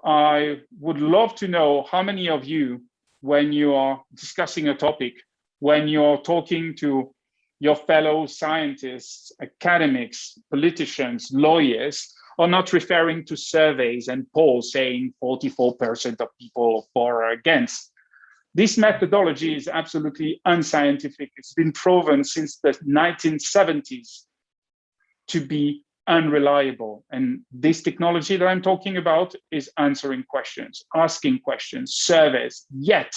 I would love to know how many of you, when you are discussing a topic, when you're talking to your fellow scientists, academics, politicians, lawyers, are not referring to surveys and polls saying 44% of people are for or against. This methodology is absolutely unscientific. It's been proven since the 1970s to be unreliable. And this technology that I'm talking about is answering questions, asking questions, surveys. Yet,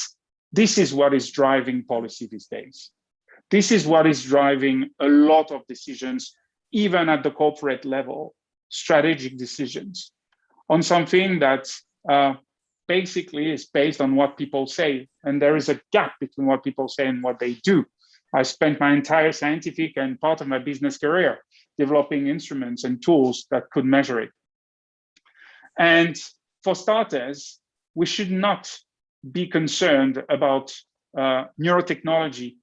this is what is driving policy these days. This is what is driving a lot of decisions, even at the corporate level, strategic decisions, on something that basically is based on what people say. And there is a gap between what people say and what they do. I spent my entire scientific and part of my business career developing instruments and tools that could measure it. And for starters, we should not be concerned about neurotechnology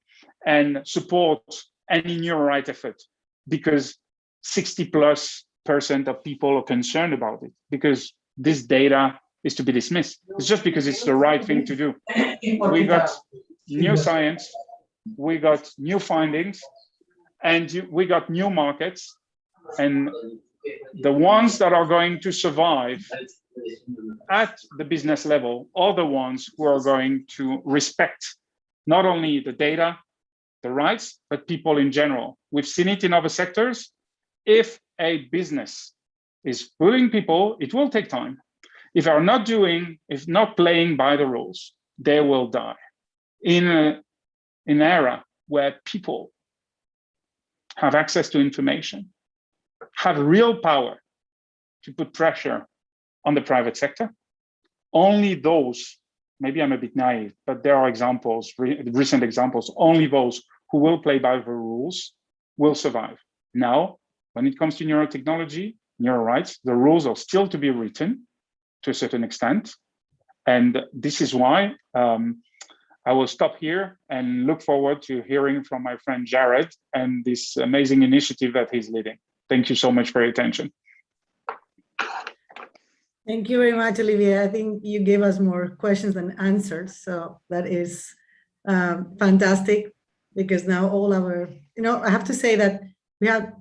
and support any neuroright effort because 60+% of people are concerned about it because this data is to be dismissed. It's just because it's the right thing to do. We got new science, we got new findings, and we got new markets. And the ones that are going to survive at the business level are the ones who are going to respect not only the data, the rights, but people in general. We've seen it in other sectors. If a business is bullying people, it will take time. If not playing by the rules, they will die. In an era where people have access to information, have real power to put pressure on the private sector, only those, maybe I'm a bit naive, but there are examples, recent examples, only those who will play by the rules will survive. Now, when it comes to neurotechnology, neurorights, the rules are still to be written to a certain extent. And this is why I will stop here and look forward to hearing from my friend Jared and this amazing initiative that he's leading. Thank you so much for your attention. Thank you very much, Olivier. I think you gave us more questions than answers. So that is fantastic because now all our, I have to say that we have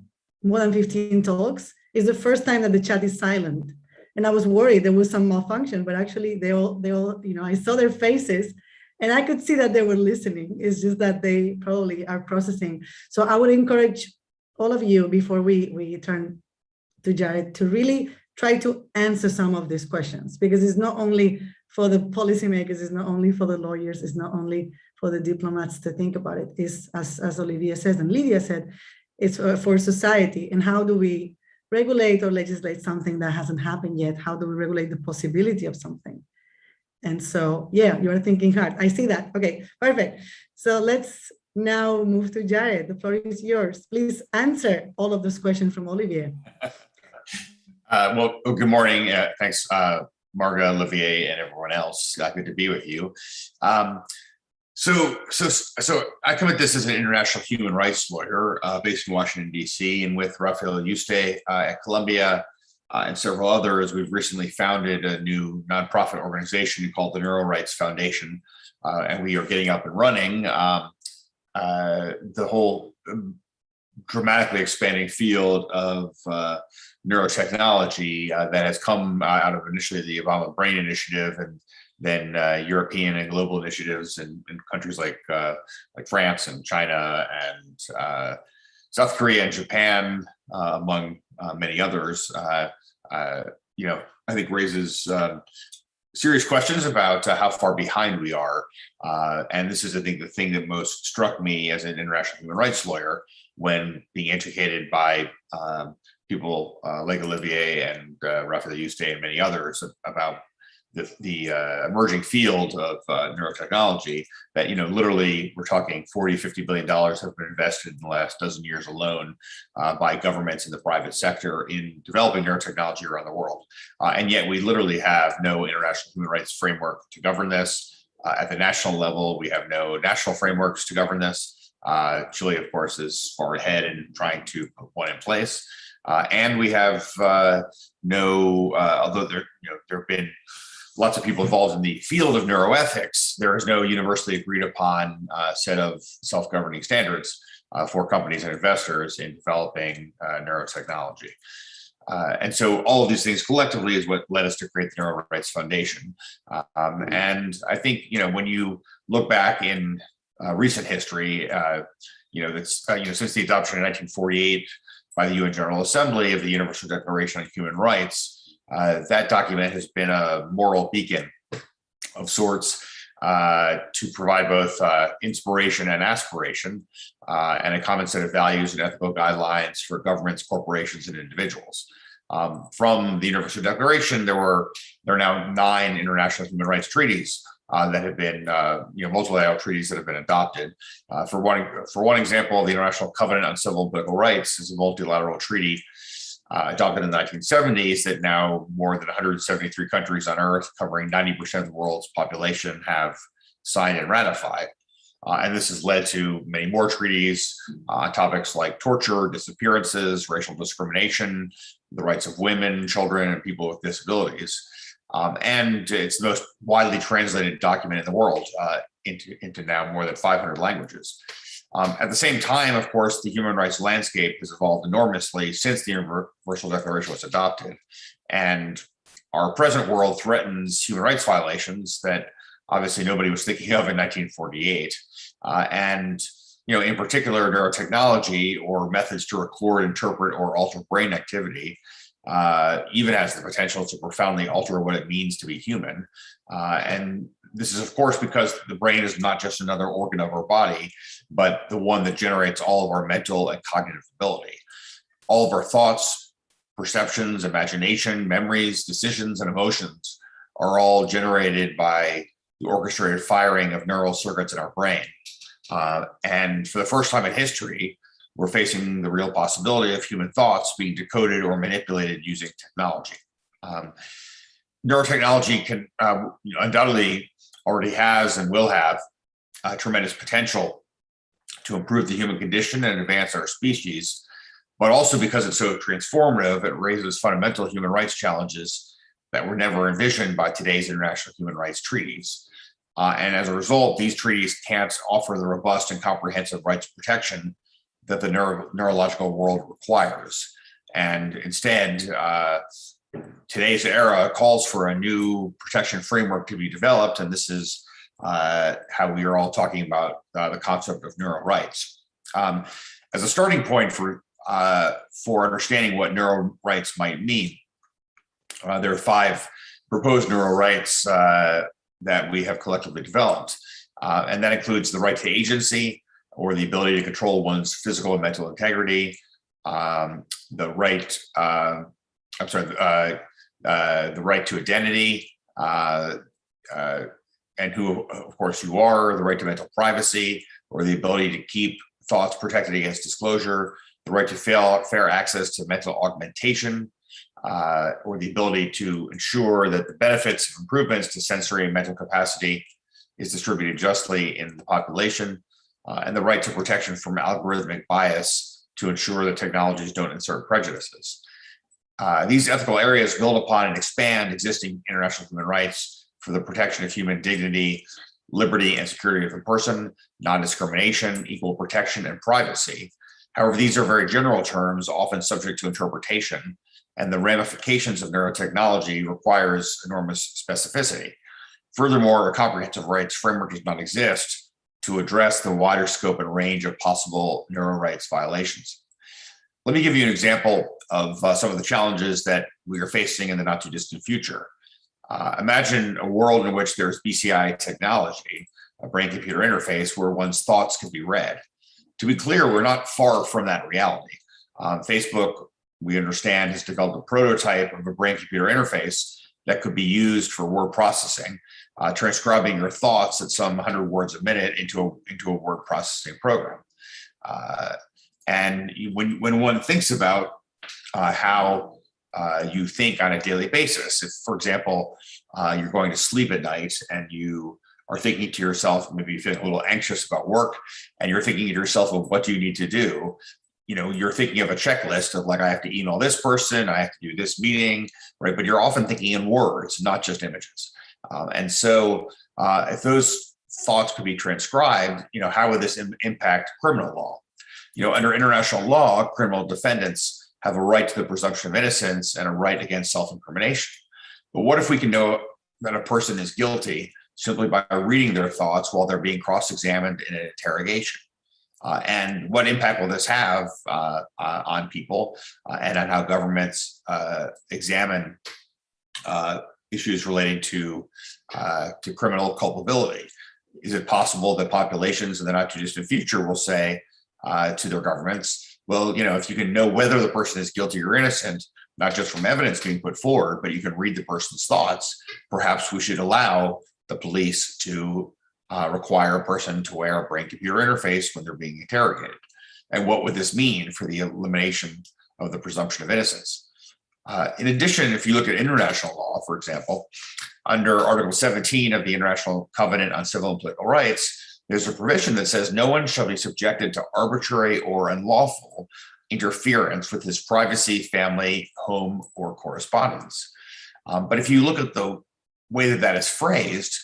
more than 15 talks. It's the first time that the chat is silent. And I was worried there was some malfunction, but actually they all, I saw their faces and I could see that they were listening. It's just that they probably are processing. So I would encourage all of you before we turn to Jared to really try to answer some of these questions, because it's not only for the policymakers, it's not only for the lawyers, it's not only for the diplomats to think about it. It's, as Olivier says and Lydia said, it's for society. And how do we regulate or legislate something that hasn't happened yet? How do we regulate the possibility of something? And so, yeah, you're thinking hard. I see that. Okay, perfect. So let's now move to Jared. The floor is yours. Please answer all of those questions from Olivier. Well, good morning. Thanks, Marga, Olivier, and everyone else. Good to be with you. So I come at this as an international human rights lawyer based in Washington, D.C., and with Rafael Yuste at Columbia and several others, we've recently founded a new nonprofit organization called the Neurorights Foundation, and we are getting up and running. The whole dramatically expanding field of neurotechnology that has come out of initially the Obama Brain Initiative and then European and global initiatives in countries like France and China and South Korea and Japan, among many others. I think raises serious questions about how far behind we are. And this is, I think, the thing that most struck me as an international human rights lawyer when being educated by people like Olivier and Rafael Yuste and many others about emerging field of neurotechnology that, literally we're talking $40–50 billion have been invested in the last dozen years alone by governments in the private sector in developing neurotechnology around the world. And yet we literally have no international human rights framework to govern this. At the national level, we have no national frameworks to govern this. Chile, of course, is far ahead in trying to put one in place. And we have although there have been lots of people involved in the field of neuroethics, there is no universally agreed upon set of self-governing standards for companies and investors in developing neurotechnology. And so all of these things collectively is what led us to create the Neuro Rights Foundation. And I think, when you look back in recent history, since the adoption in 1948 by the UN General Assembly of the Universal Declaration on Human Rights, that document has been a moral beacon of sorts to provide both inspiration and aspiration, and a common set of values and ethical guidelines for governments, corporations, and individuals. From the Universal Declaration, there are now 9 international human rights treaties that have been, multilateral treaties that have been adopted. For one example, the International Covenant on Civil and Political Rights is a multilateral treaty adopted in the 1970s that now more than 173 countries on Earth, covering 90% of the world's population, have signed and ratified. And this has led to many more treaties on topics like torture, disappearances, racial discrimination, the rights of women, children, and people with disabilities. And it's the most widely translated document in the world into now more than 500 languages. At the same time, of course, the human rights landscape has evolved enormously since the Universal Declaration was adopted. And our present world threatens human rights violations that obviously nobody was thinking of in 1948. And in particular, neurotechnology, or methods to record, interpret, or alter brain activity, even has the potential to profoundly alter what it means to be human. And this is, of course, because the brain is not just another organ of our body, but the one that generates all of our mental and cognitive ability. All of our thoughts, perceptions, imagination, memories, decisions, and emotions are all generated by the orchestrated firing of neural circuits in our brain. And for the first time in history, we're facing the real possibility of human thoughts being decoded or manipulated using technology. Neurotechnology can undoubtedly already has and will have tremendous potential to improve the human condition and advance our species, but also because it's so transformative, it raises fundamental human rights challenges that were never envisioned by today's international human rights treaties. And as a result, these treaties can't offer the robust and comprehensive rights protection that the neurological world requires. And instead, today's era calls for a new protection framework to be developed, and this is how we are all talking about the concept of neuro rights. As a starting point for understanding what neuro rights might mean, there are 5 proposed neuro rights that we have collectively developed, and that includes the right to agency, or the ability to control one's physical and mental integrity, the right to identity, and who, of course, you are, the right to mental privacy, or the ability to keep thoughts protected against disclosure, the right to fair access to mental augmentation, or the ability to ensure that the benefits of improvements to sensory and mental capacity is distributed justly in the population, and the right to protection from algorithmic bias to ensure that technologies don't insert prejudices. These ethical areas build upon and expand existing international human rights for the protection of human dignity, liberty, and security of a person, non-discrimination, equal protection, and privacy. However, these are very general terms, often subject to interpretation, and the ramifications of neurotechnology requires enormous specificity. Furthermore, a comprehensive rights framework does not exist to address the wider scope and range of possible neuro rights violations. Let me give you an example of some of the challenges that we are facing in the not too distant future. Imagine a world in which there's BCI technology, a brain-computer interface where one's thoughts can be read. To be clear, we're not far from that reality. Facebook, we understand, has developed a prototype of a brain-computer interface that could be used for word processing, transcribing your thoughts at some 100 words a minute into a word processing program. And when one thinks about how you think on a daily basis, if, for example, you're going to sleep at night and you are thinking to yourself, maybe you feel a little anxious about work, and you're thinking to yourself of what do you need to do, you're thinking of a checklist of like, I have to email this person, I have to do this meeting, right? But you're often thinking in words, not just images. And so if those thoughts could be transcribed, how would this impact criminal law? Under international law, criminal defendants have a right to the presumption of innocence and a right against self-incrimination. But what if we can know that a person is guilty simply by reading their thoughts while they're being cross-examined in an interrogation? And what impact will this have on people and on how governments examine issues relating to criminal culpability? Is it possible that populations in the not too distant future will say to their governments, well, if you can know whether the person is guilty or innocent, not just from evidence being put forward, but you can read the person's thoughts, perhaps we should allow the police to require a person to wear a brain-computer interface when they're being interrogated. And what would this mean for the elimination of the presumption of innocence? In addition, if you look at international law, for example, under Article 17 of the International Covenant on Civil and Political Rights, there's a provision that says no one shall be subjected to arbitrary or unlawful interference with his privacy, family, home, or correspondence. But if you look at the way that is phrased,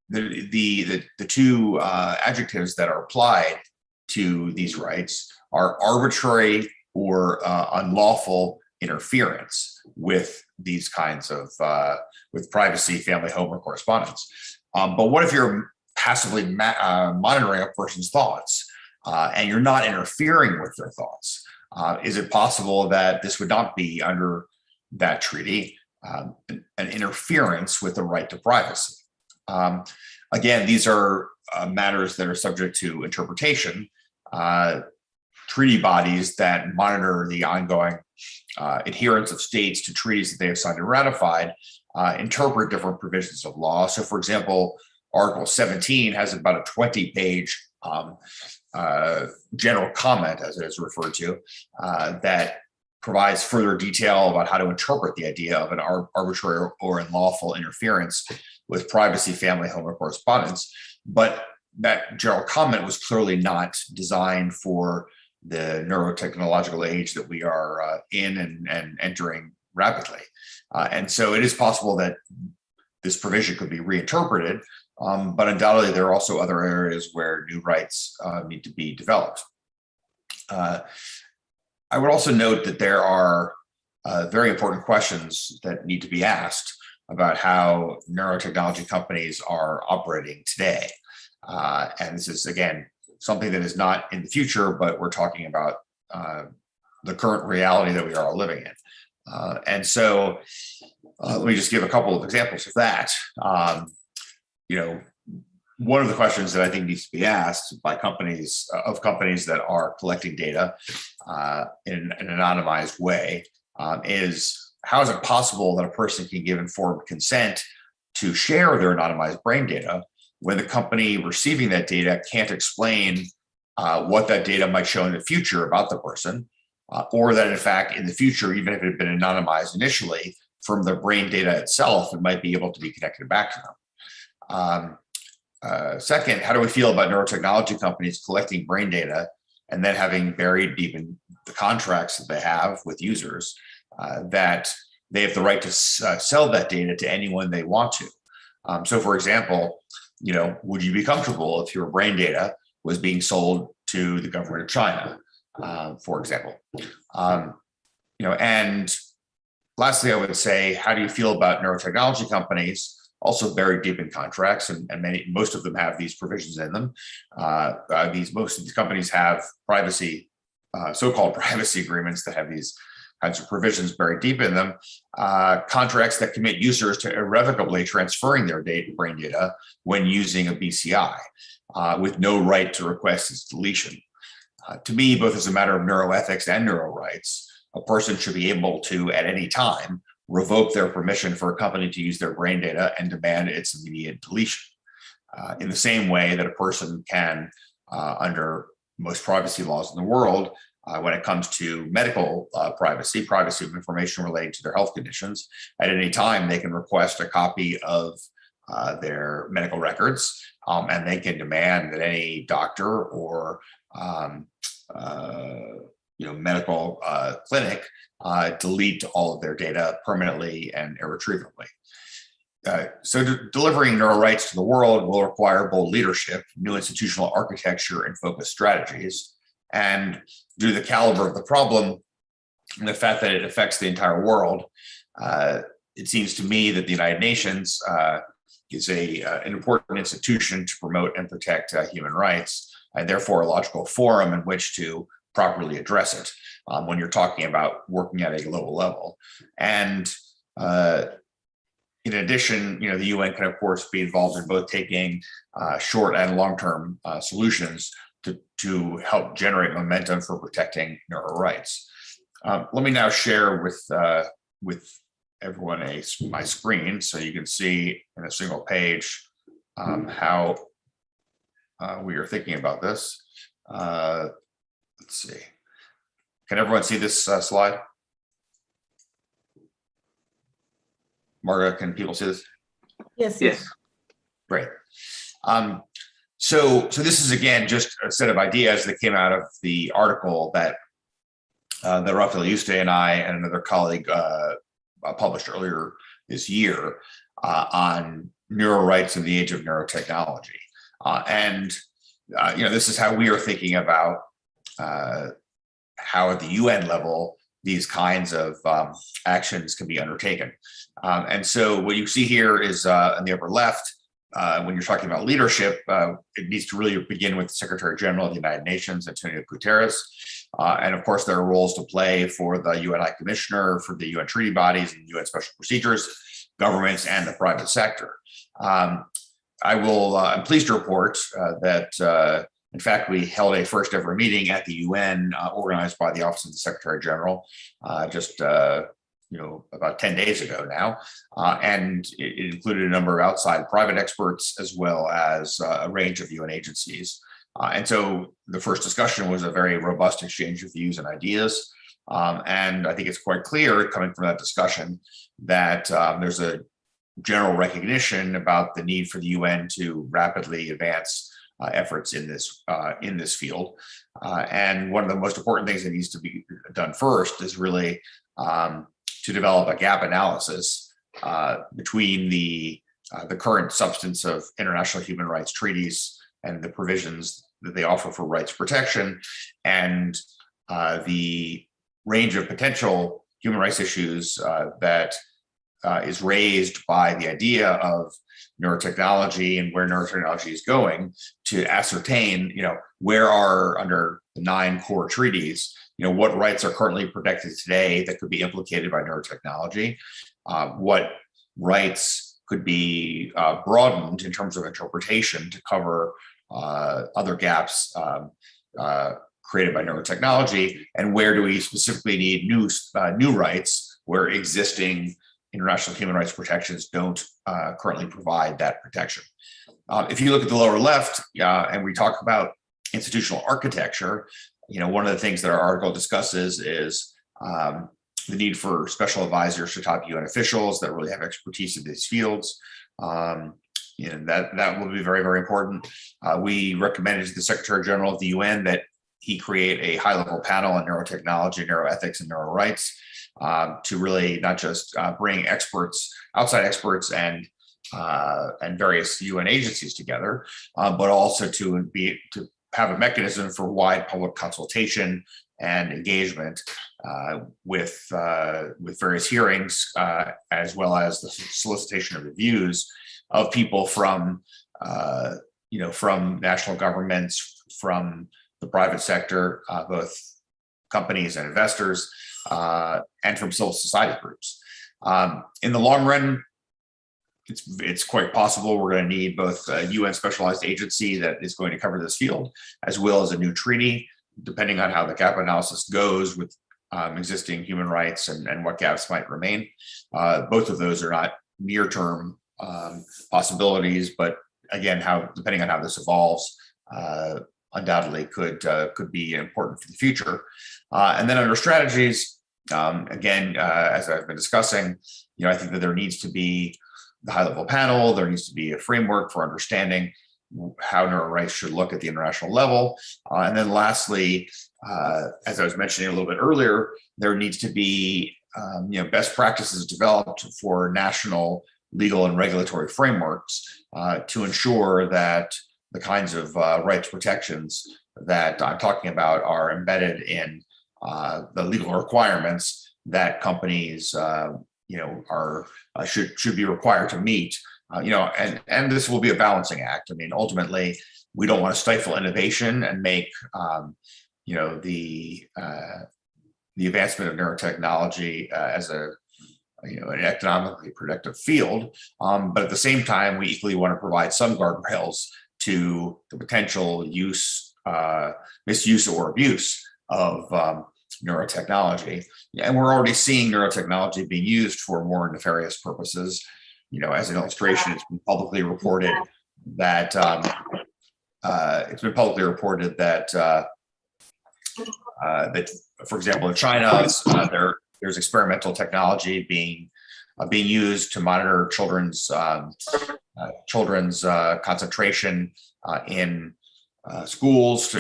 the two adjectives that are applied to these rights are arbitrary or unlawful interference with these kinds of with privacy, family, home, or correspondence. But what if you're passively monitoring a person's thoughts and you're not interfering with their thoughts? Is it possible that this would not be under that treaty an interference with the right to privacy? Again, these are matters that are subject to interpretation. Treaty bodies that monitor the ongoing adherence of states to treaties that they have signed and ratified interpret different provisions of law. So, for example, Article 17 has about a 20-page general comment, as it is referred to, that provides further detail about how to interpret the idea of an arbitrary or unlawful interference with privacy, family, home, or correspondence. But that general comment was clearly not designed for the neurotechnological age that we are in and entering rapidly. And so it is possible that this provision could be reinterpreted, but undoubtedly there are also other areas where new rights need to be developed. I would also note that there are very important questions that need to be asked about how neurotechnology companies are operating today. And this is, again, something that is not in the future, but we're talking about the current reality that we are all living in. And so let me just give a couple of examples of that. One of the questions that I think needs to be asked by companies that are collecting data in an anonymized way is, how is it possible that a person can give informed consent to share their anonymized brain data when the company receiving that data can't explain what that data might show in the future about the person, or that in fact in the future, even if it had been anonymized initially, from the brain data itself, it might be able to be connected back to them. Second, how do we feel about neurotechnology companies collecting brain data and then having buried deep in the contracts that they have with users that they have the right to sell that data to anyone they want to? So for example, would you be comfortable if your brain data was being sold to the government of China, for example? And lastly, I would say, how do you feel about neurotechnology companies also buried deep in contracts, and most of them have these provisions in them. Most of these companies have privacy, so-called privacy agreements that have these kinds of provisions buried deep in them. Contracts that commit users to irrevocably transferring their brain data when using a BCI, with no right to request its deletion. To me, both as a matter of neuroethics and neuro rights, a person should be able to, at any time, revoke their permission for a company to use their brain data and demand its immediate deletion. In the same way that a person can, under most privacy laws in the world, when it comes to medical privacy of information related to their health conditions, at any time they can request a copy of their medical records, and they can demand that any doctor or medical clinic delete all of their data permanently and irretrievably. So delivering neural rights to the world will require bold leadership, new institutional architecture, and focused strategies. And due to the caliber of the problem and the fact that it affects the entire world, it seems to me that the United Nations is an important institution to promote and protect human rights, and therefore a logical forum in which to properly address it when you're talking about working at a global level. And in addition, the UN can, of course, be involved in both taking short and long-term solutions to help generate momentum for protecting neural rights. Let me now share with everyone my screen so you can see in a single page how we are thinking about this. Let's see. Can everyone see this slide? Marga, can people see this? Yes. Great. So this is, again, just a set of ideas that came out of the article that Rafael Yuste and I and another colleague published earlier this year on neural rights in the age of neurotechnology. This is how we are thinking about how at the UN level these kinds of actions can be undertaken. And so what you see here is in the upper left, when you're talking about leadership, it needs to really begin with the Secretary General of the United Nations, Antonio Guterres. And of course, there are roles to play for the UN High Commissioner, for the UN treaty bodies and UN special procedures, governments, and the private sector. I'm pleased to report that in fact, we held a first ever meeting at the UN organized by the Office of the Secretary General just about 10 days ago now. And it included a number of outside private experts as well as a range of UN agencies. And so the first discussion was a very robust exchange of views and ideas. And I think it's quite clear coming from that discussion that there's a general recognition about the need for the UN to rapidly advance efforts in this field. And one of the most important things that needs to be done first is really to develop a gap analysis between the current substance of international human rights treaties and the provisions that they offer for rights protection and the range of potential human rights issues that is raised by the idea of neurotechnology and where neurotechnology is going, to ascertain, where are, under the 9 core treaties, what rights are currently protected today that could be implicated by neurotechnology, what rights could be broadened in terms of interpretation to cover other gaps created by neurotechnology, and where do we specifically need new rights where existing international human rights protections don't currently provide that protection. If you look at the lower left, and we talk about institutional architecture, one of the things that our article discusses is the need for special advisors to top UN officials that really have expertise in these fields. And that will be very, very important. We recommended to the Secretary General of the UN that he create a high-level panel on neurotechnology, neuroethics, and neural rights to really not just bring experts, outside experts, and various UN agencies together, but also to have a mechanism for wide public consultation and engagement with various hearings, as well as the solicitation of the views of people from national governments, from the private sector, both companies and investors, and from civil society groups. In the long run, it's quite possible we're going to need both a UN specialized agency that is going to cover this field, as well as a new treaty, depending on how the gap analysis goes with existing human rights and what gaps might remain. Both of those are not near-term possibilities, but again, depending on how this evolves, undoubtedly could be important for the future. And then under strategies, again, as I've been discussing, I think that there needs to be the high-level panel. There needs to be a framework for understanding how neuro rights should look at the international level. And then lastly, as I was mentioning a little bit earlier, there needs to be best practices developed for national legal and regulatory frameworks to ensure that the kinds of rights protections that I'm talking about are embedded in the legal requirements that companies should be required to meet. And this will be a balancing act. I mean, ultimately, we don't want to stifle innovation and make the advancement of neurotechnology as an economically productive field. But at the same time, we equally want to provide some guardrails to the potential use, misuse, or abuse of neurotechnology. And we're already seeing neurotechnology being used for more nefarious purposes. As an illustration, it's been publicly reported that for example, in China, there's experimental technology being used to monitor children's concentration in schools,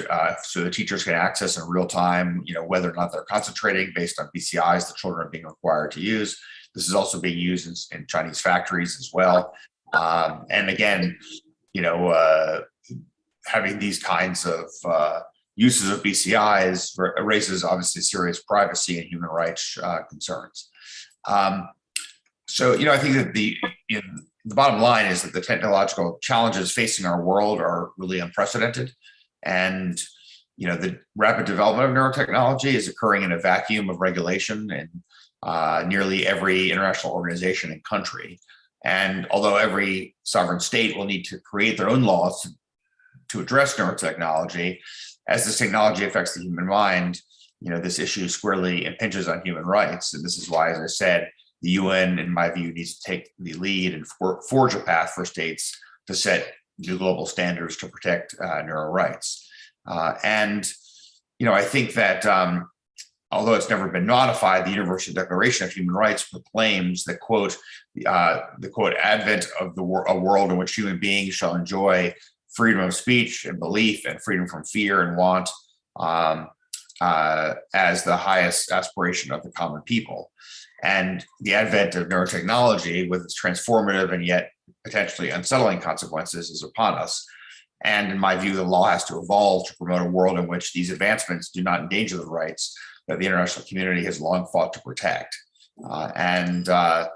so the teachers can access in real time, whether or not they're concentrating based on BCIs the children are being required to use. This is also being used in Chinese factories as well. And again, having these kinds of uses of BCIs raises obviously serious privacy and human rights concerns. So, I think that the bottom line is that the technological challenges facing our world are really unprecedented. And, the rapid development of neurotechnology is occurring in a vacuum of regulation in nearly every international organization and country. And although every sovereign state will need to create their own laws to address neurotechnology, as this technology affects the human mind, this issue squarely impinges on human rights. And this is why, as I said, the UN, in my view, needs to take the lead and forge a path for states to set new global standards to protect neuro rights. I think that although it's never been modified, the Universal Declaration of Human Rights proclaims that, quote, the quote, advent of a world in which human beings shall enjoy freedom of speech and belief and freedom from fear and want as the highest aspiration of the common people. And the advent of neurotechnology, with its transformative and yet potentially unsettling consequences, is upon us. And in my view, the law has to evolve to promote a world in which these advancements do not endanger the rights that the international community has long fought to protect. As I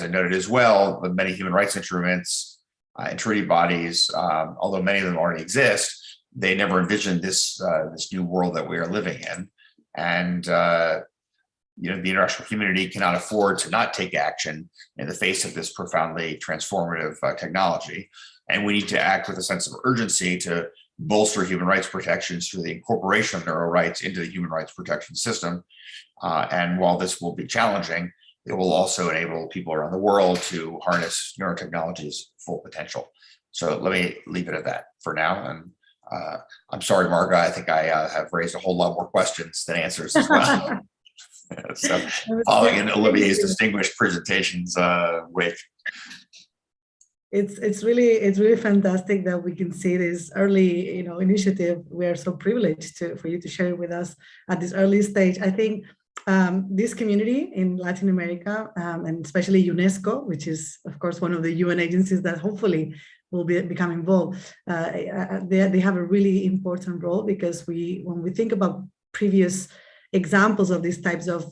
noted as well, the many human rights instruments and treaty bodies, although many of them already exist, they never envisioned this new world that we are living in. And the international community cannot afford to not take action in the face of this profoundly transformative technology. And we need to act with a sense of urgency to bolster human rights protections through the incorporation of neuro rights into the human rights protection system. And while this will be challenging, it will also enable people around the world to harness neurotechnology's full potential. So let me leave it at that for now. And I'm sorry, Marga, I think I have raised a whole lot more questions than answers as well. So following in Olivier's distinguished presentations, It's really fantastic that we can see this early, initiative. We are so privileged for you to share it with us at this early stage. I think this community in Latin America, and especially UNESCO, which is, of course, one of the UN agencies that hopefully will become involved, they have a really important role, because when we think about previous examples of these types of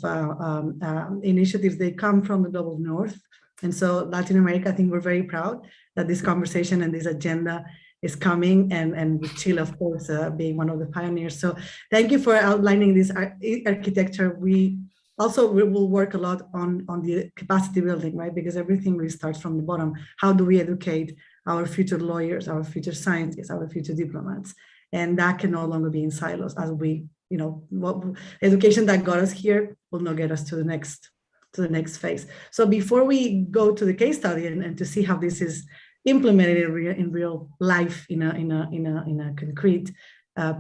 initiatives, they come from the global north. And so Latin America, I think we're very proud that this conversation and this agenda is coming, and with Chile, of course, being one of the pioneers. So thank you for outlining this architecture. We will work a lot on the capacity building, right? Because everything really starts from the bottom. How do we educate our future lawyers, our future scientists, our future diplomats? And that can no longer be in silos as we what education that got us here will not get us to the next phase. So before we go to the case study and to see how this is implemented in real life in a concrete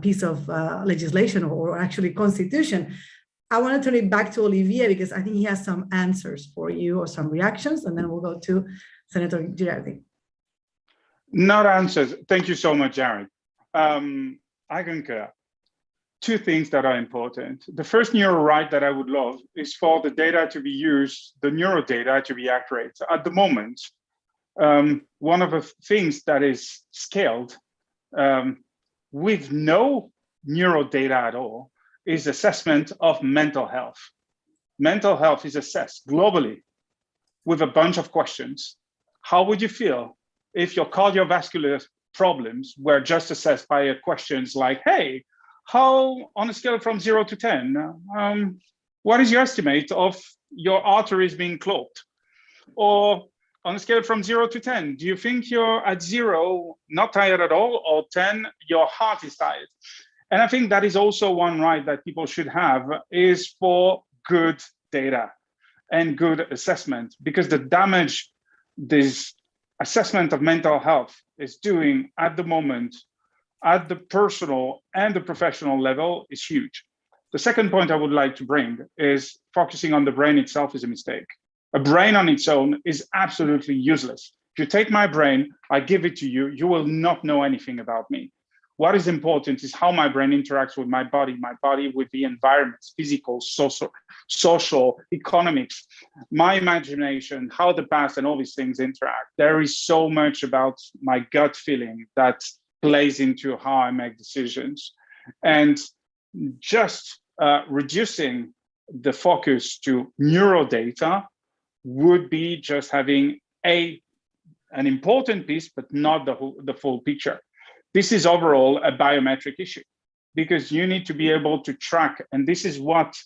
piece of legislation or actually constitution, I want to turn it back to Olivier because I think he has some answers for you or some reactions, and then we'll go to Senator Girardi. Not answers. Thank you so much, Jared. I concur. Two things that are important. The first neuro right that I would love is for the data to be used, the neuro data to be accurate. At the moment, one of the things that is scaled with no neuro data at all is assessment of mental health. Mental health is assessed globally with a bunch of questions. How would you feel if your cardiovascular problems were just assessed by questions like, hey, how, on a scale from 0 to 10, what is your estimate of your arteries being clogged? Or on a scale from 0 to 10, do you think you're at 0, not tired at all, or 10, your heart is tired? And I think that is also one right that people should have, is for good data and good assessment, because the damage this assessment of mental health is doing at the moment at the personal and the professional level is huge. The second point I would like to bring is focusing on the brain itself is a mistake. A brain on its own is absolutely useless. If you take my brain, I give it to you, you will not know anything about me. What is important is how my brain interacts with my body with the environments, physical, social, economics, my imagination, how the past and all these things interact. There is so much about my gut feeling that plays into how I make decisions. And just reducing the focus to neurodata would be just having an important piece, but not the full picture. This is overall a biometric issue because you need to be able to track, and this is what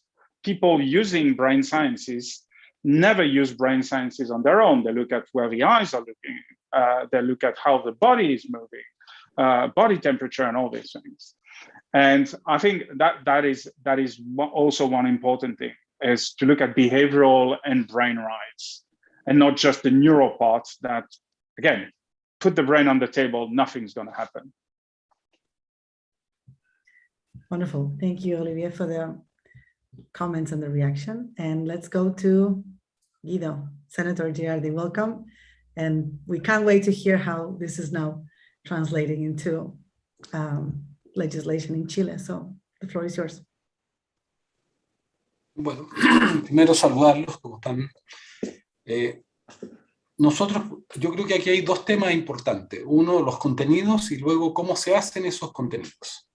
people using brain sciences never use brain sciences on their own. They look at where the eyes are looking, they look at how the body is moving, body temperature and all these things. And I think that is also one important thing, is to look at behavioral and brain rights and not just the neural parts that, again, put the brain on the table, nothing's going to happen. Wonderful. Thank you, Olivier, for the comments and the reaction. And let's go to Guido. Senator Girardi, welcome. And we can't wait to hear how this is now translating into legislation in Chile. So the floor is yours. Bueno, primero saludarlos, ¿cómo están? Nosotros, yo creo que aquí hay dos temas importantes. Uno, los contenidos, y luego cómo se hacen esos contenidos.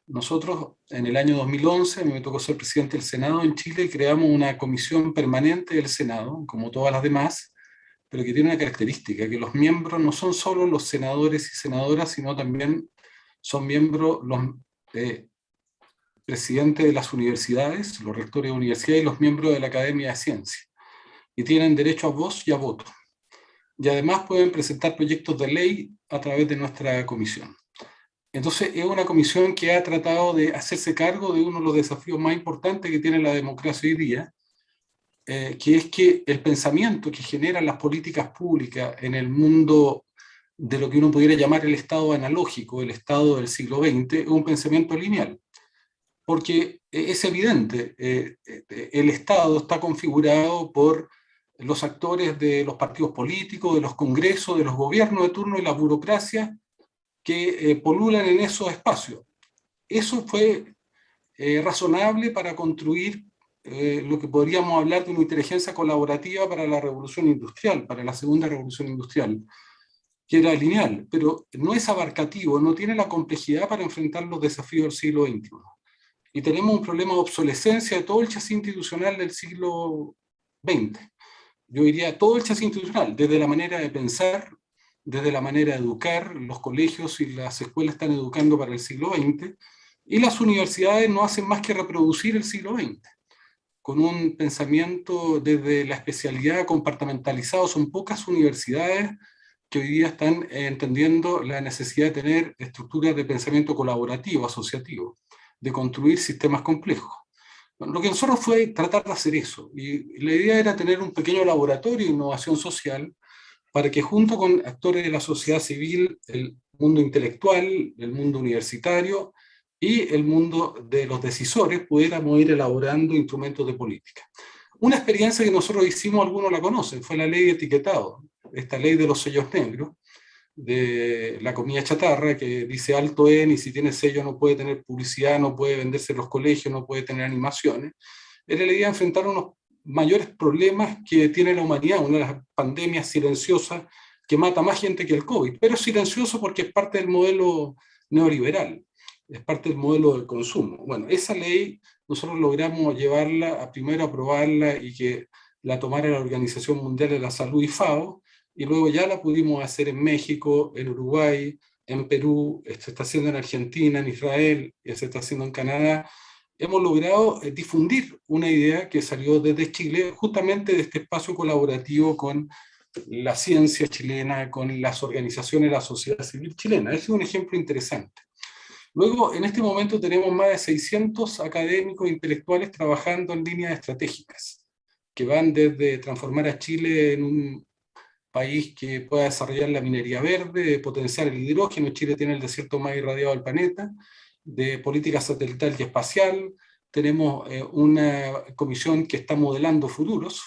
Nosotros, en el año 2011, me tocó ser presidente del Senado en Chile, creamos una comisión permanente del Senado, como todas las demás, pero que tiene una característica, que los miembros no son solo los senadores y senadoras, sino también son miembros los presidentes de las universidades, los rectores de universidades y los miembros de la Academia de Ciencias. Y tienen derecho a voz y a voto. Y además pueden presentar proyectos de ley a través de nuestra comisión. Entonces es una comisión que ha tratado de hacerse cargo de uno de los desafíos más importantes que tiene la democracia hoy día, que es que el pensamiento que generan las políticas públicas en el mundo de lo que uno pudiera llamar el estado analógico, el estado del siglo XX, es un pensamiento lineal. Porque es evidente, el Estado está configurado por los actores de los partidos políticos, de los congresos, de los gobiernos de turno y la burocracia que polulan en esos espacios. Eso fue razonable para construir lo que podríamos hablar de una inteligencia colaborativa para la revolución industrial, para la segunda revolución industrial, que era lineal, pero no es abarcativo, no tiene la complejidad para enfrentar los desafíos del siglo XXI. Y tenemos un problema de obsolescencia de todo el chasis institucional del siglo XX. Yo diría todo el chasis institucional, desde la manera de pensar, desde la manera de educar. Los colegios y las escuelas están educando para el siglo XX, y las universidades no hacen más que reproducir el siglo XX, con un pensamiento desde la especialidad compartimentalizado. Son pocas universidades que hoy día están entendiendo la necesidad de tener estructuras de pensamiento colaborativo, asociativo. de construir sistemas complejos. Bueno, lo que nosotros fue tratar de hacer eso, y la idea era tener un pequeño laboratorio de innovación social para que junto con actores de la sociedad civil, el mundo intelectual, el mundo universitario y el mundo de los decisores pudiéramos ir elaborando instrumentos de política. Una experiencia que nosotros hicimos, algunos la conocen, fue la ley de etiquetado, esta ley de los sellos negros, de la comida chatarra, que dice alto en, y si tiene sello no puede tener publicidad, no puede venderse en los colegios, no puede tener animaciones. Era la idea de enfrentar unos mayores problemas que tiene la humanidad, una de las pandemias silenciosas que mata más gente que el COVID, pero es silencioso porque es parte del modelo neoliberal, es parte del modelo del consumo. Bueno, esa ley nosotros logramos llevarla, a primero aprobarla y que la tomara la Organización Mundial de la Salud y FAO, y luego ya la pudimos hacer en México, en Uruguay, en Perú, se está haciendo en Argentina, en Israel, y se está haciendo en Canadá. Hemos logrado difundir una idea que salió desde Chile, justamente de este espacio colaborativo con la ciencia chilena, con las organizaciones de la sociedad civil chilena. Ese es un ejemplo interesante. Luego, en este momento tenemos más de 600 académicos intelectuales trabajando en líneas estratégicas, que van desde transformar a Chile en un país que pueda desarrollar la minería verde, potenciar el hidrógeno. Chile tiene el desierto más irradiado del planeta, de política satelital y espacial. Tenemos una comisión que está modelando futuros,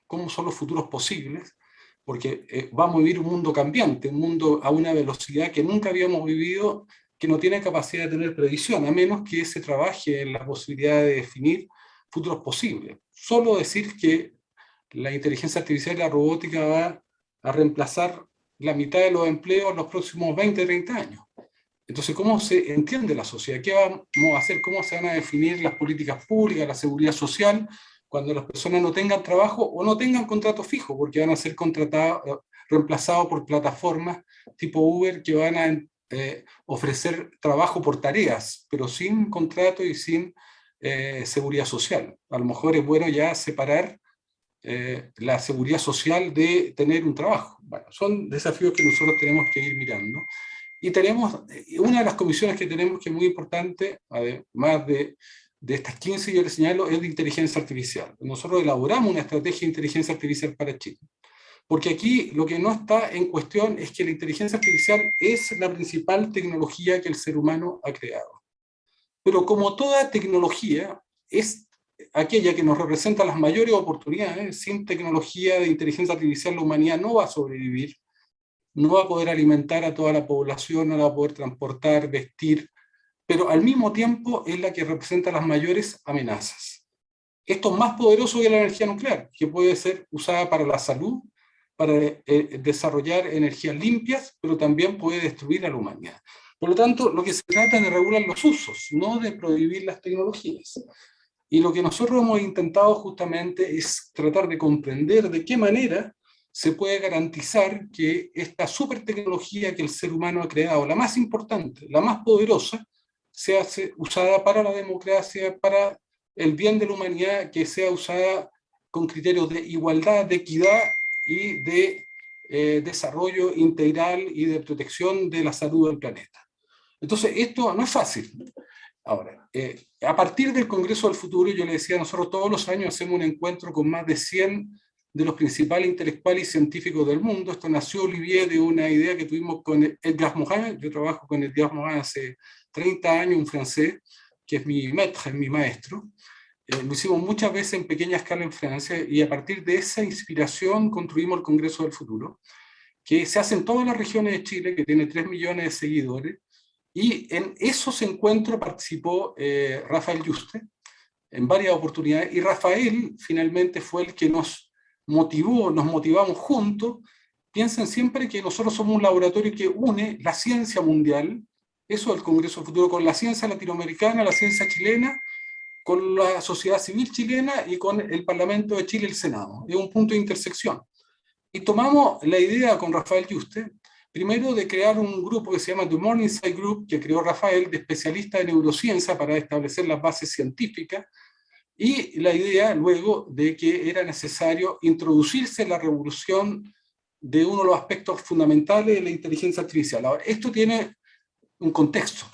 cómo son los futuros posibles, porque vamos a vivir un mundo cambiante, un mundo a una velocidad que nunca habíamos vivido, que no tiene capacidad de tener previsión, a menos que se trabaje en la posibilidad de definir futuros posibles. Solo decir que la inteligencia artificial y la robótica va a reemplazar la mitad de los empleos en los próximos 20, 30 años. Entonces, ¿cómo se entiende la sociedad? ¿Qué vamos a hacer? ¿Cómo se van a definir las políticas públicas, la seguridad social, cuando las personas no tengan trabajo o no tengan contrato fijo, porque van a ser reemplazados por plataformas tipo Uber que van a ofrecer trabajo por tareas, pero sin contrato y sin seguridad social? A lo mejor es bueno ya separar la seguridad social de tener un trabajo. Bueno, son desafíos que nosotros tenemos que ir mirando. Y tenemos, una de las comisiones que tenemos que es muy importante, además de estas 15 yo les señalo, es de inteligencia artificial. Nosotros elaboramos una estrategia de inteligencia artificial para Chile. Porque aquí lo que no está en cuestión es que la inteligencia artificial es la principal tecnología que el ser humano ha creado. Pero como toda tecnología, es aquella que nos representa las mayores oportunidades. Sin tecnología de inteligencia artificial la humanidad no va a sobrevivir, no va a poder alimentar a toda la población, no la va a poder transportar, vestir, pero al mismo tiempo es la que representa las mayores amenazas. Esto es más poderoso que la energía nuclear, que puede ser usada para la salud, para desarrollar energías limpias, pero también puede destruir a la humanidad. Por lo tanto, lo que se trata es de regular los usos, no de prohibir las tecnologías. Y lo que nosotros hemos intentado justamente es tratar de comprender de qué manera se puede garantizar que esta super tecnología que el ser humano ha creado, la más importante, la más poderosa, sea usada para la democracia, para el bien de la humanidad, que sea usada con criterios de igualdad, de equidad y de desarrollo integral y de protección de la salud del planeta. Entonces, esto no es fácil. Ahora, a partir del Congreso del Futuro, yo le decía, nosotros todos los años hacemos un encuentro con más de 100 de los principales intelectuales y científicos del mundo. Esto nació, Olivier, de una idea que tuvimos con Edgar Morin. Yo trabajo con Edgar Morin hace 30 años, un francés, que es mi maître, mi maestro. Lo hicimos muchas veces en pequeña escala en Francia, y a partir de esa inspiración construimos el Congreso del Futuro, que se hace en todas las regiones de Chile, que tiene 3 millones de seguidores. Y en esos encuentros participó Rafael Yuste en varias oportunidades, y Rafael finalmente fue el que nos motivó, nos motivamos juntos. Piensen siempre que nosotros somos un laboratorio que une la ciencia mundial, eso es el Congreso del Futuro, con la ciencia latinoamericana, la ciencia chilena, con la sociedad civil chilena y con el Parlamento de Chile, el Senado. Es un punto de intersección. Y tomamos la idea con Rafael Yuste, primero de crear un grupo que se llama The Morningside Group, que creó Rafael, de especialistas en neurociencia para establecer las bases científicas, y la idea luego de que era necesario introducirse en la revolución de uno de los aspectos fundamentales de la inteligencia artificial. Ahora, esto tiene un contexto.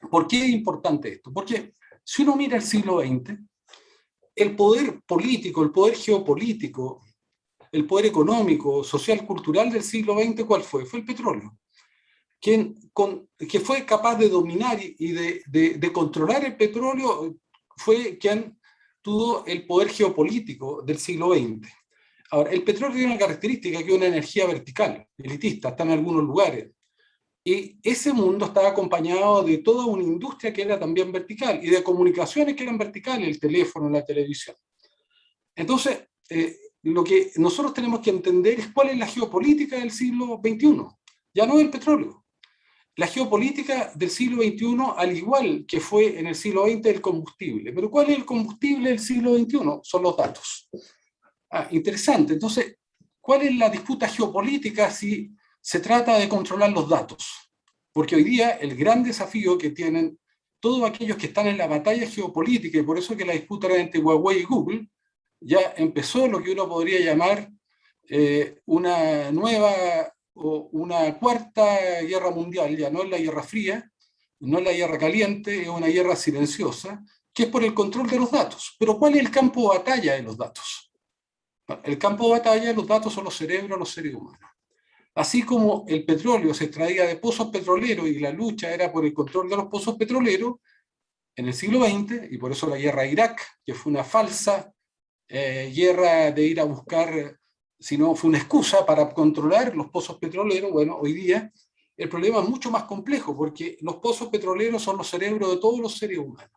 ¿Por qué es importante esto? Porque si uno mira el siglo XX, el poder político, el poder geopolítico, el poder económico, social, cultural del siglo XX, ¿cuál fue? Fue el petróleo. Que fue capaz de dominar y de controlar el petróleo, fue quien tuvo el poder geopolítico del siglo XX. Ahora, el petróleo tiene una característica, que es una energía vertical, elitista, está en algunos lugares. Y ese mundo estaba acompañado de toda una industria que era también vertical, y de comunicaciones que eran verticales, el teléfono, la televisión. Entonces, lo que nosotros tenemos que entender es cuál es la geopolítica del siglo XXI. Ya no es el petróleo. La geopolítica del siglo XXI, al igual que fue en el siglo XX, el combustible. Pero ¿cuál es el combustible del siglo XXI? Son los datos. Interesante. Entonces, ¿cuál es la disputa geopolítica si se trata de controlar los datos? Porque hoy día el gran desafío que tienen todos aquellos que están en la batalla geopolítica, y por eso que la disputa era entre Huawei y Google, ya empezó lo que uno podría llamar una nueva o una cuarta guerra mundial. Ya no es la guerra fría, no es la guerra caliente, es una guerra silenciosa, que es por el control de los datos. Pero ¿cuál es el campo de batalla de los datos? El campo de batalla de los datos son los cerebros de los seres humanos. Así como el petróleo se extraía de pozos petroleros y la lucha era por el control de los pozos petroleros, en el siglo XX, y por eso la guerra de Irak, que fue una falsa guerra de ir a buscar, sino fue una excusa para controlar los pozos petroleros. Bueno, hoy día el problema es mucho más complejo, porque los pozos petroleros son los cerebros de todos los seres humanos.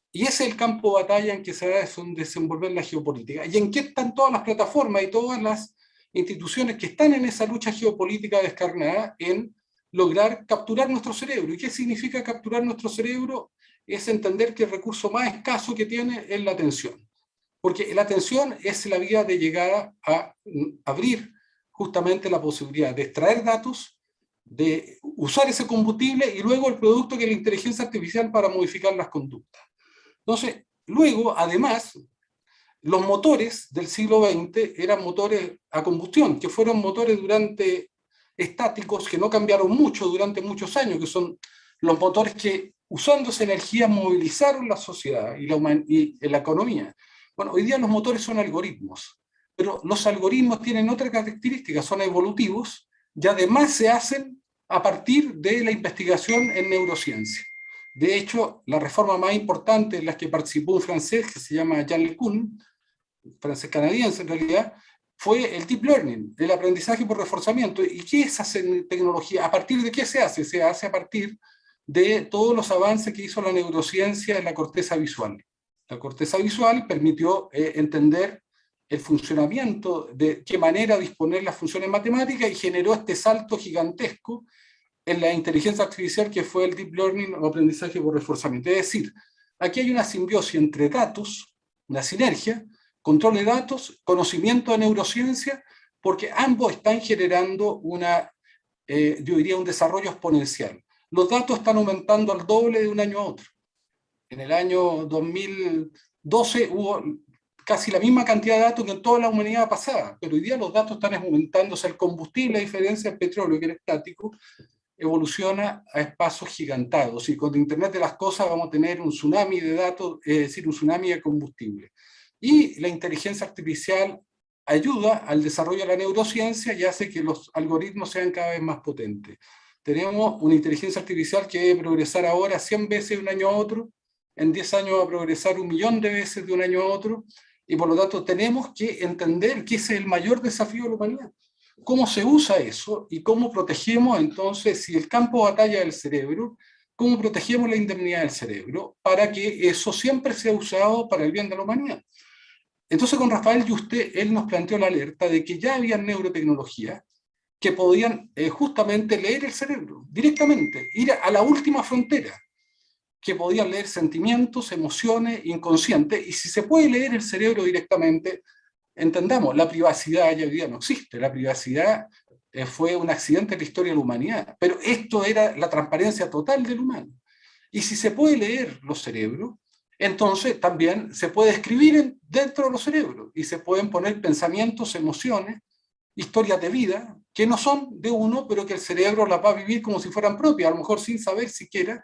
Y ese es el campo de batalla en que se va a desenvolver la geopolítica. Y en qué están todas las plataformas y todas las instituciones que están en esa lucha geopolítica descarnada en lograr capturar nuestro cerebro. ¿Y qué significa capturar nuestro cerebro? Es entender que el recurso más escaso que tiene es la atención. Porque la atención es la vía de llegada a abrir justamente la posibilidad de extraer datos, de usar ese combustible y luego el producto que es la inteligencia artificial para modificar las conductas. Entonces, luego, además, los motores del siglo XX eran motores a combustión, que fueron motores estáticos, que no cambiaron mucho durante muchos años, que son los motores que, usando esa energía, movilizaron la sociedad y la economía. Bueno, hoy día los motores son algoritmos, pero los algoritmos tienen otra característica, son evolutivos, y además se hacen a partir de la investigación en neurociencia. De hecho, la reforma más importante en la que participó un francés que se llama Jean LeCun, francés canadiense en realidad, fue el deep learning, el aprendizaje por reforzamiento. ¿Y qué es esa tecnología? ¿A partir de qué se hace? Se hace a partir de todos los avances que hizo la neurociencia en la corteza visual. La corteza visual permitió entender el funcionamiento, de qué manera disponer las funciones matemáticas, y generó este salto gigantesco en la inteligencia artificial que fue el deep learning o aprendizaje por reforzamiento. Es decir, aquí hay una simbiosis entre datos, una sinergia, control de datos, conocimiento de neurociencia, porque ambos están generando yo diría un desarrollo exponencial. Los datos están aumentando al doble de un año a otro. En el año 2012 hubo casi la misma cantidad de datos que en toda la humanidad pasada, pero hoy día los datos están aumentándose. El combustible, a diferencia del petróleo, que era estático, evoluciona a espacios gigantados, y con Internet de las cosas vamos a tener un tsunami de datos, es decir, un tsunami de combustible. Y la inteligencia artificial ayuda al desarrollo de la neurociencia y hace que los algoritmos sean cada vez más potentes. Tenemos una inteligencia artificial que debe progresar ahora 100 veces de un año a otro, en 10 años va a progresar 1.000.000 de veces de un año a otro, y por lo tanto tenemos que entender que ese es el mayor desafío de la humanidad. ¿Cómo se usa eso y cómo protegemos entonces, si el campo de batalla del cerebro, cómo protegemos la indemnidad del cerebro para que eso siempre sea usado para el bien de la humanidad? Entonces con Rafael Yuste, él nos planteó la alerta de que ya había neurotecnologías que podían justamente leer el cerebro directamente, ir a la última frontera, que podían leer sentimientos, emociones, inconscientes, y si se puede leer el cerebro directamente, entendamos, la privacidad ya hoy día no existe, la privacidad fue un accidente en la historia de la humanidad, pero esto era la transparencia total del humano. Y si se puede leer los cerebros, entonces también se puede escribir dentro de los cerebros, y se pueden poner pensamientos, emociones, historias de vida, que no son de uno, pero que el cerebro las va a vivir como si fueran propias, a lo mejor sin saber siquiera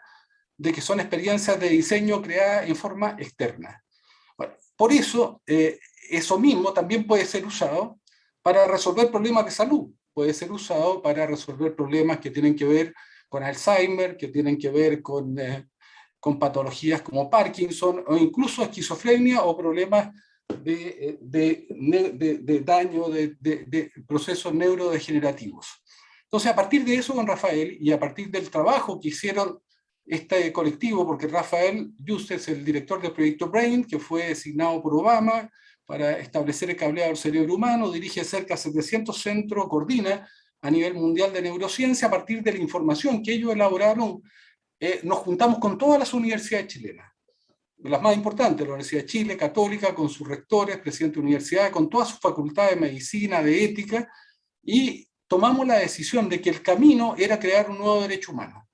de que son experiencias de diseño creadas en forma externa. Bueno, por eso, eso mismo también puede ser usado para resolver problemas de salud, puede ser usado para resolver problemas que tienen que ver con Alzheimer, que tienen que ver con patologías como Parkinson, o incluso esquizofrenia, o problemas de daño de procesos neurodegenerativos. Entonces, a partir de eso, con Rafael, y a partir del trabajo que hicieron este colectivo, porque Rafael Juste es el director del proyecto BRAIN, que fue designado por Obama para establecer el cableado del cerebro humano, dirige cerca de 700 centros, coordina a nivel mundial de neurociencia. A partir de la información que ellos elaboraron, nos juntamos con todas las universidades chilenas, las más importantes, la Universidad de Chile, Católica, con sus rectores, presidente de universidad, con todas sus facultades de medicina, de ética, y tomamos la decisión de que el camino era crear un nuevo derecho humano.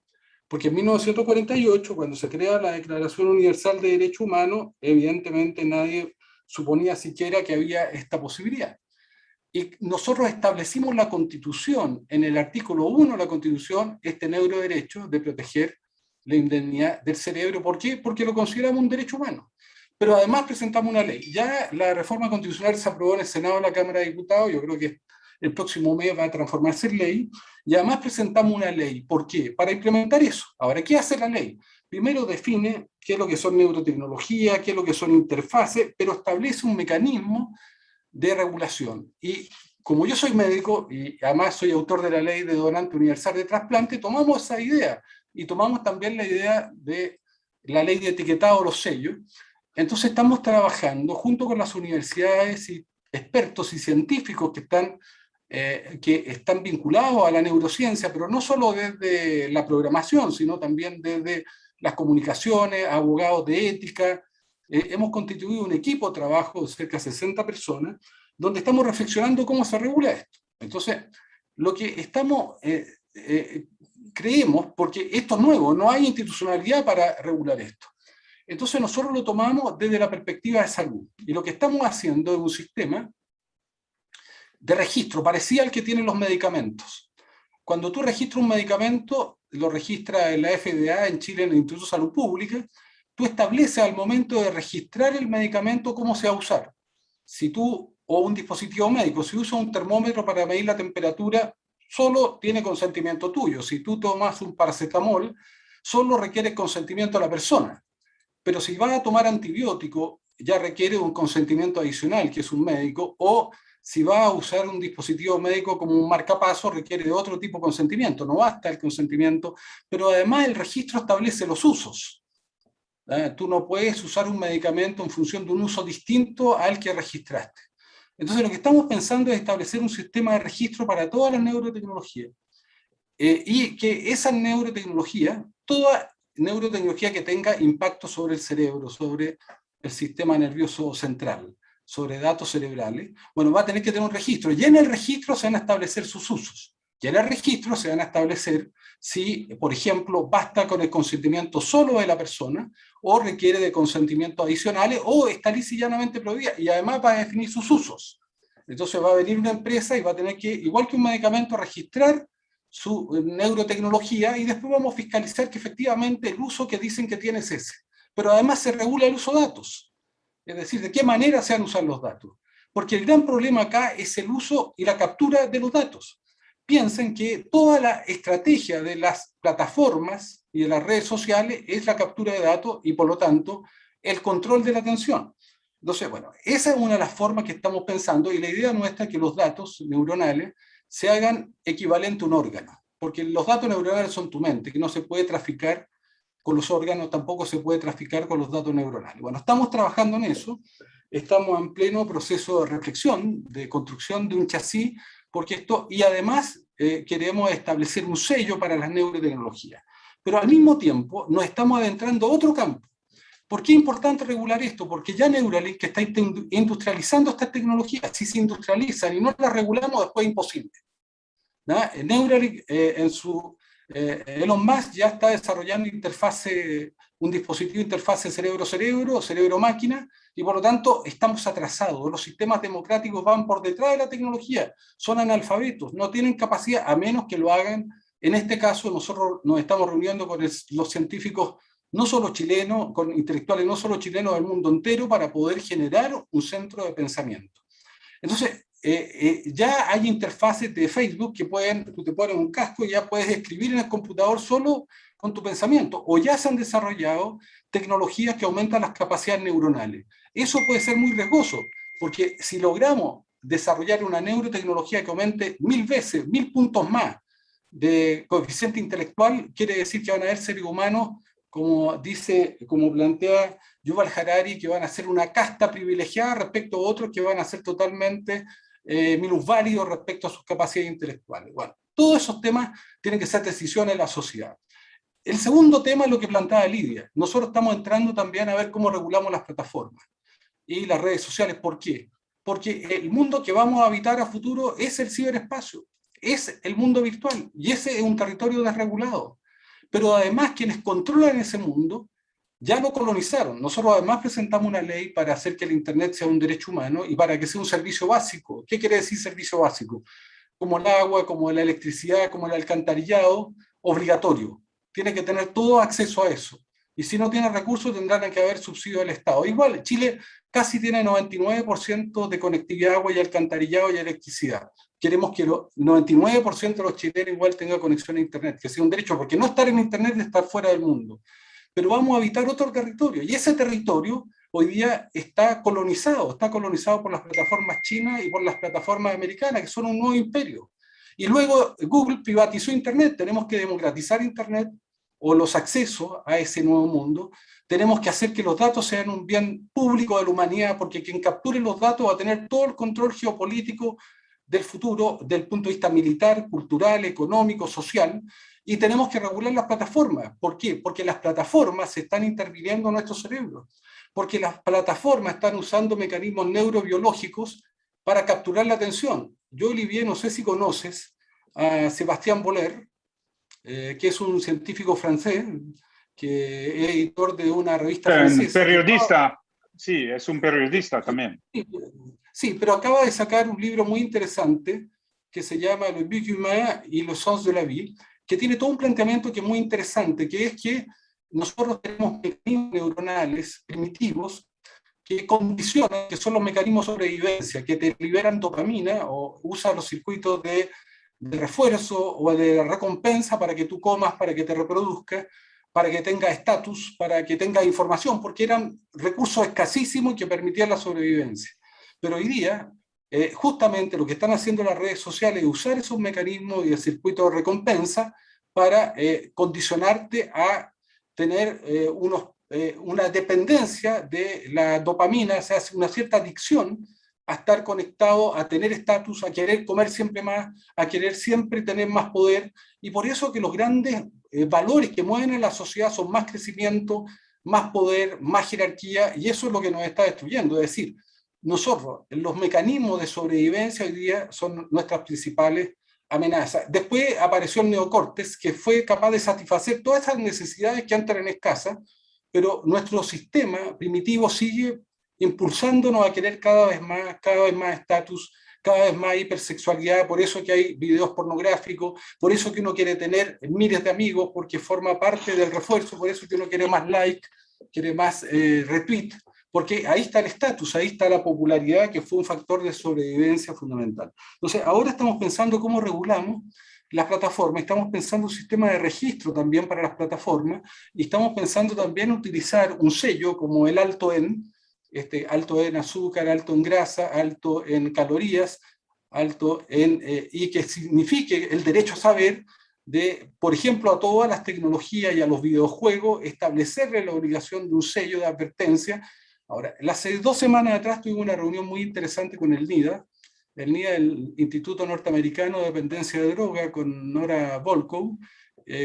Porque en 1948, cuando se crea la Declaración Universal de Derechos Humanos, evidentemente nadie suponía siquiera que había esta posibilidad. Y nosotros establecimos la Constitución, en el artículo 1 de la Constitución, este neuroderecho de proteger la indemnidad del cerebro. ¿Por qué? Porque lo consideramos un derecho humano. Pero además presentamos una ley. Ya la reforma constitucional se aprobó en el Senado de la Cámara de Diputados, yo creo que el próximo mes va a transformarse en ley, y además presentamos una ley. ¿Por qué? Para implementar eso. Ahora, ¿qué hace la ley? Primero define qué es lo que son neurotecnología, qué es lo que son interfaces, pero establece un mecanismo de regulación. Y como yo soy médico, y además soy autor de la ley de donante universal de trasplante, tomamos esa idea, y tomamos también la idea de la ley de etiquetado, los sellos. Entonces estamos trabajando junto con las universidades y expertos y científicos que están vinculados a la neurociencia, pero no solo desde la programación, sino también desde las comunicaciones, abogados de ética. Hemos constituido un equipo de trabajo de cerca de 60 personas, donde estamos reflexionando cómo se regula esto. Entonces, lo que estamos, creemos, porque esto es nuevo, no hay institucionalidad para regular esto. Entonces nosotros lo tomamos desde la perspectiva de salud. Y lo que estamos haciendo es un sistema de registro, parecido al que tienen los medicamentos. Cuando tú registras un medicamento, lo registras en la FDA, en Chile, en el Instituto de Salud Pública, tú estableces al momento de registrar el medicamento cómo se va a usar. Si tú, o un dispositivo médico, si usas un termómetro para medir la temperatura, solo tiene consentimiento tuyo. Si tú tomas un paracetamol, solo requiere consentimiento de la persona. Pero si vas a tomar antibiótico, ya requiere un consentimiento adicional, que es un médico, o si vas a usar un dispositivo médico como un marcapaso, requiere de otro tipo de consentimiento. No basta el consentimiento, pero además el registro establece los usos. Tú no puedes usar un medicamento en función de un uso distinto al que registraste. Entonces lo que estamos pensando es establecer un sistema de registro para todas las neurotecnologías. Y que esa neurotecnología, toda neurotecnología que tenga impacto sobre el cerebro, sobre el sistema nervioso central, sobre datos cerebrales, bueno, va a tener que tener un registro. Y en el registro se van a establecer sus usos. Y en el registro se van a establecer si, por ejemplo, basta con el consentimiento solo de la persona, o requiere de consentimientos adicionales, o está lisa y llanamente prohibida, y además va a definir sus usos. Entonces va a venir una empresa y va a tener que, igual que un medicamento, registrar su neurotecnología, y después vamos a fiscalizar que efectivamente el uso que dicen que tiene es ese. Pero además se regula el uso de datos, es decir, de qué manera se van a usar los datos. Porque el gran problema acá es el uso y la captura de los datos. Piensen que toda la estrategia de las plataformas y de las redes sociales es la captura de datos y, por lo tanto, el control de la atención. Entonces, bueno, esa es una de las formas que estamos pensando, y la idea nuestra es que los datos neuronales se hagan equivalente a un órgano, porque los datos neuronales son tu mente, que no se puede traficar con los órganos, tampoco se puede traficar con los datos neuronales. Bueno, estamos trabajando en eso, estamos en pleno proceso de reflexión, de construcción de un chasis, porque esto, y además queremos establecer un sello para las neurotecnologías. Pero al mismo tiempo nos estamos adentrando a otro campo. ¿Por qué es importante regular esto? Porque ya Neuralink, que está industrializando estas tecnologías, si se industrializan y no las regulamos, después es imposible. Neuralink, Elon Musk ya está desarrollando un dispositivo interfase cerebro-cerebro, cerebro-máquina, y por lo tanto estamos atrasados. Los sistemas democráticos van por detrás de la tecnología, son analfabetos, no tienen capacidad, a menos que lo hagan. En este caso nosotros nos estamos reuniendo con los científicos no solo chilenos, con intelectuales no solo chilenos del mundo entero, para poder generar un centro de pensamiento. Entonces, ya hay interfaces de Facebook que tú te pones un casco y ya puedes escribir en el computador solo con tu pensamiento, o ya se han desarrollado tecnologías que aumentan las capacidades neuronales. Eso puede ser muy riesgoso, porque si logramos desarrollar una neurotecnología que aumente 1000 veces, 1000 puntos más de coeficiente intelectual, quiere decir que van a haber seres humanos, como plantea Yuval Harari, que van a ser una casta privilegiada respecto a otros que van a ser totalmente minusválidos respecto a sus capacidades intelectuales. Bueno, todos esos temas tienen que ser decisiones de la sociedad. El segundo tema es lo que planteaba Lidia. Nosotros estamos entrando también a ver cómo regulamos las plataformas y las redes sociales. ¿Por qué? Porque el mundo que vamos a habitar a futuro es el ciberespacio, es el mundo virtual, y ese es un territorio desregulado. Pero además quienes controlan ese mundo ya lo colonizaron. Nosotros además presentamos una ley para hacer que el Internet sea un derecho humano y para que sea un servicio básico. ¿Qué quiere decir servicio básico? Como el agua, como la electricidad, como el alcantarillado, obligatorio. Tiene que tener todo acceso a eso. Y si no tiene recursos, tendrán que haber subsidio del Estado. Igual, Chile casi tiene 99% de conectividad, agua y alcantarillado y electricidad. Queremos que el 99% de los chilenos igual tenga conexión a Internet, que sea un derecho, porque no estar en Internet es estar fuera del mundo. Pero vamos a habitar otro territorio, y ese territorio hoy día está colonizado por las plataformas chinas y por las plataformas americanas, que son un nuevo imperio. Y luego Google privatizó Internet, tenemos que democratizar Internet, o los accesos a ese nuevo mundo. Tenemos que hacer que los datos sean un bien público de la humanidad, porque quien capture los datos va a tener todo el control geopolítico del futuro, del punto de vista militar, cultural, económico, social, y tenemos que regular las plataformas. ¿Por qué? Porque las plataformas se están interviniendo en nuestros cerebros, porque las plataformas están usando mecanismos neurobiológicos para capturar la atención. Yo, Olivier, no sé si conoces a Sébastien Boller, que es un científico francés, que es editor de una revista francesa. Periodista, sí, es un periodista también. Sí, pero acaba de sacar un libro muy interesante que se llama Le but humain y le sens de la vie, que tiene todo un planteamiento que es muy interesante, que es que nosotros tenemos mecanismos neuronales primitivos que condicionan, que son los mecanismos de sobrevivencia, que te liberan dopamina o usan los circuitos de refuerzo o de recompensa para que tú comas, para que te reproduzcas, para que tengas estatus, para que tengas información, porque eran recursos escasísimos que permitían la sobrevivencia. Pero hoy día, justamente lo que están haciendo las redes sociales es usar esos mecanismos y el circuito de recompensa para condicionarte a tener una dependencia de la dopamina, o sea, una cierta adicción a estar conectado, a tener estatus, a querer comer siempre más, a querer siempre tener más poder, y por eso que los grandes valores que mueven en la sociedad son más crecimiento, más poder, más jerarquía, y eso es lo que nos está destruyendo. Es decir, nosotros, los mecanismos de sobrevivencia hoy día son nuestras principales amenazas. Después apareció el neocórtex, que fue capaz de satisfacer todas esas necesidades que antes eran escasas, pero nuestro sistema primitivo sigue impulsándonos a querer cada vez más estatus, cada vez más hipersexualidad. Por eso que hay videos pornográficos, por eso que uno quiere tener miles de amigos, porque forma parte del refuerzo, por eso que uno quiere más like, quiere más retweet, porque ahí está el estatus, ahí está la popularidad, que fue un factor de sobrevivencia fundamental. Entonces, ahora estamos pensando cómo regulamos las plataformas, estamos pensando un sistema de registro también para las plataformas, y estamos pensando también utilizar un sello como el alto en, alto en azúcar, alto en grasa, alto en calorías, alto en, y que signifique el derecho a saber de, por ejemplo, a todas las tecnologías y a los videojuegos, establecerle la obligación de un sello de advertencia. Ahora, hace 2 semanas atrás tuve una reunión muy interesante con el NIDA, el Instituto Norteamericano de Dependencia de Droga, con Nora Volkow,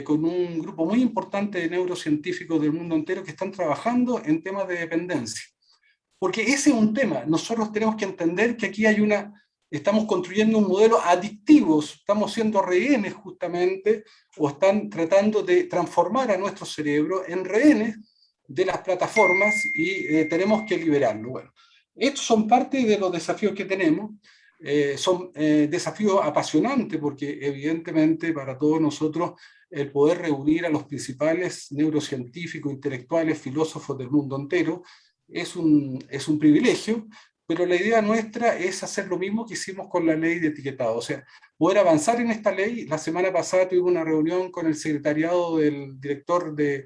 con un grupo muy importante de neurocientíficos del mundo entero que están trabajando en temas de dependencia. Porque ese es un tema. Nosotros tenemos que entender que aquí estamos construyendo un modelo adictivo, estamos siendo rehenes justamente, o están tratando de transformar a nuestro cerebro en rehenes de las plataformas, y tenemos que liberarlo. Bueno, estos son parte de los desafíos que tenemos. son desafíos apasionantes porque evidentemente para todos nosotros el poder reunir a los principales neurocientíficos, intelectuales, filósofos del mundo entero es un privilegio, pero la idea nuestra es hacer lo mismo que hicimos con la ley de etiquetado, o sea, poder avanzar en esta ley. La semana pasada tuve una reunión con el secretariado del director de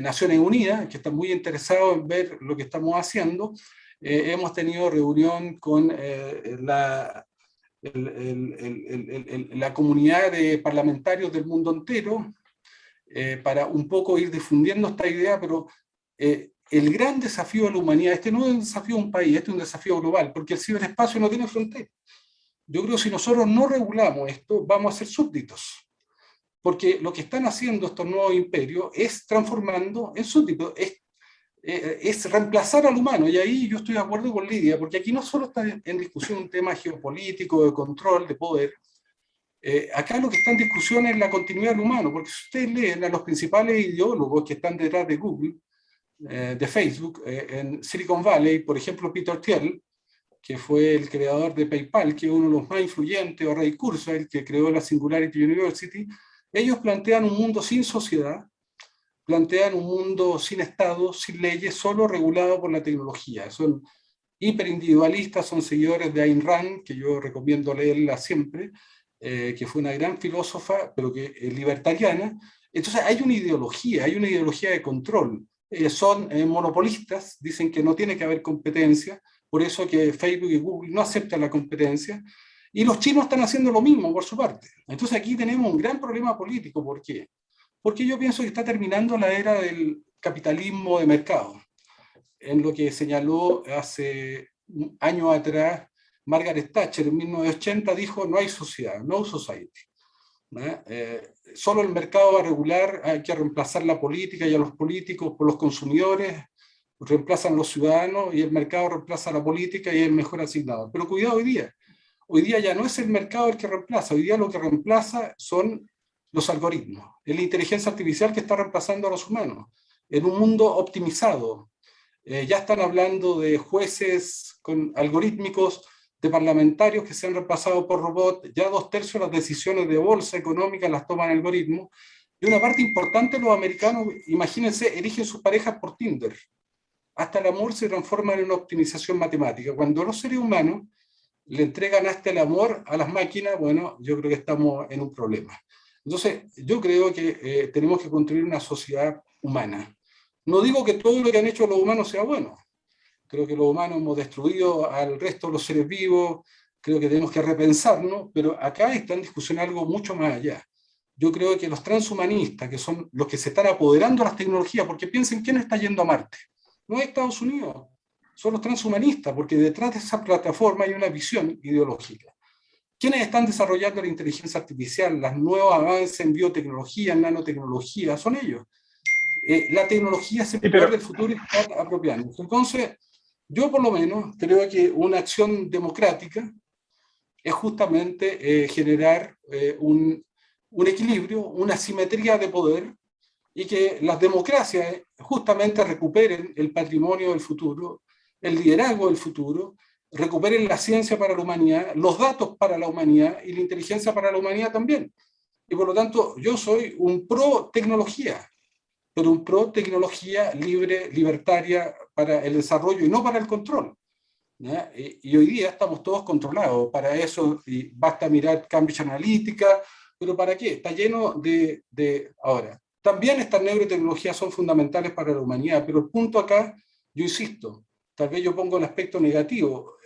Naciones Unidas, que está muy interesado en ver lo que estamos haciendo. Hemos tenido reunión con la comunidad de parlamentarios del mundo entero para un poco ir difundiendo esta idea, pero el gran desafío de la humanidad, este no es un desafío de un país, este es un desafío global, porque el ciberespacio no tiene fronteras. Yo creo que si nosotros no regulamos esto, vamos a ser súbditos. Porque lo que están haciendo estos nuevos imperios es transformando en súbditos, es reemplazar al humano. Y ahí yo estoy de acuerdo con Lidia, porque aquí no solo está en discusión un tema geopolítico, de control, de poder. Acá lo que está en discusión es la continuidad del humano, porque si ustedes leen a los principales ideólogos que están detrás de Google, de Facebook, en Silicon Valley, por ejemplo, Peter Thiel, que fue el creador de PayPal, que es uno de los más influyentes, o Ray Curso, el que creó la Singularity University, ellos plantean un mundo sin sociedad, plantean un mundo sin Estado, sin leyes, solo regulado por la tecnología. Son hiperindividualistas, son seguidores de Ayn Rand, que yo recomiendo leerla siempre, que fue una gran filósofa, pero que es libertariana. Entonces hay una ideología de control. Son monopolistas, dicen que no tiene que haber competencia, por eso que Facebook y Google no aceptan la competencia, y los chinos están haciendo lo mismo por su parte. Entonces aquí tenemos un gran problema político. ¿Por qué? Porque yo pienso que está terminando la era del capitalismo de mercado, en lo que señaló hace años atrás Margaret Thatcher en 1980, dijo no hay sociedad, no society. Solo el mercado va a regular, hay que reemplazar la política y a los políticos por los consumidores, reemplazan los ciudadanos y el mercado reemplaza la política y es el mejor asignado. Pero cuidado hoy día ya no es el mercado el que reemplaza, hoy día lo que reemplaza son los algoritmos, es la inteligencia artificial que está reemplazando a los humanos, en un mundo optimizado. Ya están hablando de jueces con algorítmicos, de parlamentarios que se han reemplazado por robots, ya 2/3 de las decisiones de bolsa económica las toman algoritmos, y una parte importante los americanos, imagínense, eligen sus parejas por Tinder. Hasta el amor se transforma en una optimización matemática. Cuando los seres humanos le entregan hasta el amor a las máquinas, bueno, yo creo que estamos en un problema. Entonces, yo creo que tenemos que construir una sociedad humana. No digo que todo lo que han hecho los humanos sea bueno. Creo que los humanos hemos destruido al resto de los seres vivos, creo que tenemos que repensarnos, pero acá está en discusión algo mucho más allá. Yo creo que los transhumanistas, que son los que se están apoderando de las tecnologías, porque piensen, ¿quién está yendo a Marte? No es Estados Unidos, son los transhumanistas, porque detrás de esa plataforma hay una visión ideológica. ¿Quiénes están desarrollando la inteligencia artificial, los nuevos avances en biotecnología, en nanotecnología? Son ellos. La tecnología es el poder del futuro y está apropiando. Entonces, yo por lo menos creo que una acción democrática es justamente generar un equilibrio, una simetría de poder, y que las democracias justamente recuperen el patrimonio del futuro, el liderazgo del futuro, recuperen la ciencia para la humanidad, los datos para la humanidad y la inteligencia para la humanidad también. Y por lo tanto, yo soy un pro tecnología, pero un pro tecnología libre, libertaria para el desarrollo y no para el control. ¿Ya? Y hoy día estamos todos controlados. Para eso y basta mirar Cambridge Analytica, pero ¿para qué? Está lleno de... Ahora, también estas neurotecnologías son fundamentales para la humanidad, pero el punto acá, yo insisto, tal vez yo pongo el aspecto negativo,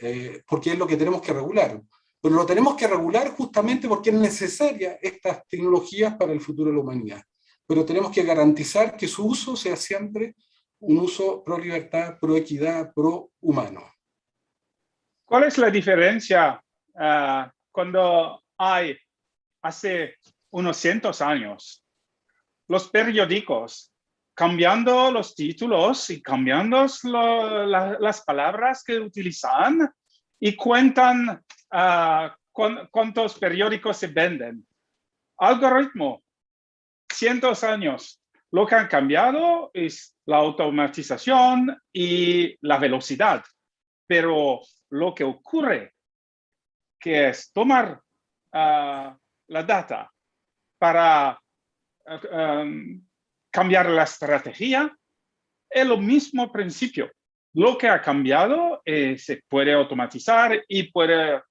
porque es lo que tenemos que regular, pero lo tenemos que regular justamente porque es necesaria estas tecnologías para el futuro de la humanidad. Pero tenemos que garantizar que su uso sea siempre un uso pro libertad, pro equidad, pro humano. ¿Cuál es la diferencia cuando hace unos 100 años, los periódicos, cambiando los títulos y cambiando las palabras que utilizan y cuentan cuántos periódicos se venden? Algoritmo, 100 años. Lo que han cambiado es la automatización y la velocidad. Pero lo que ocurre que es tomar la data para cambiar la estrategia, es lo mismo principio. Lo que ha cambiado se puede automatizar y puede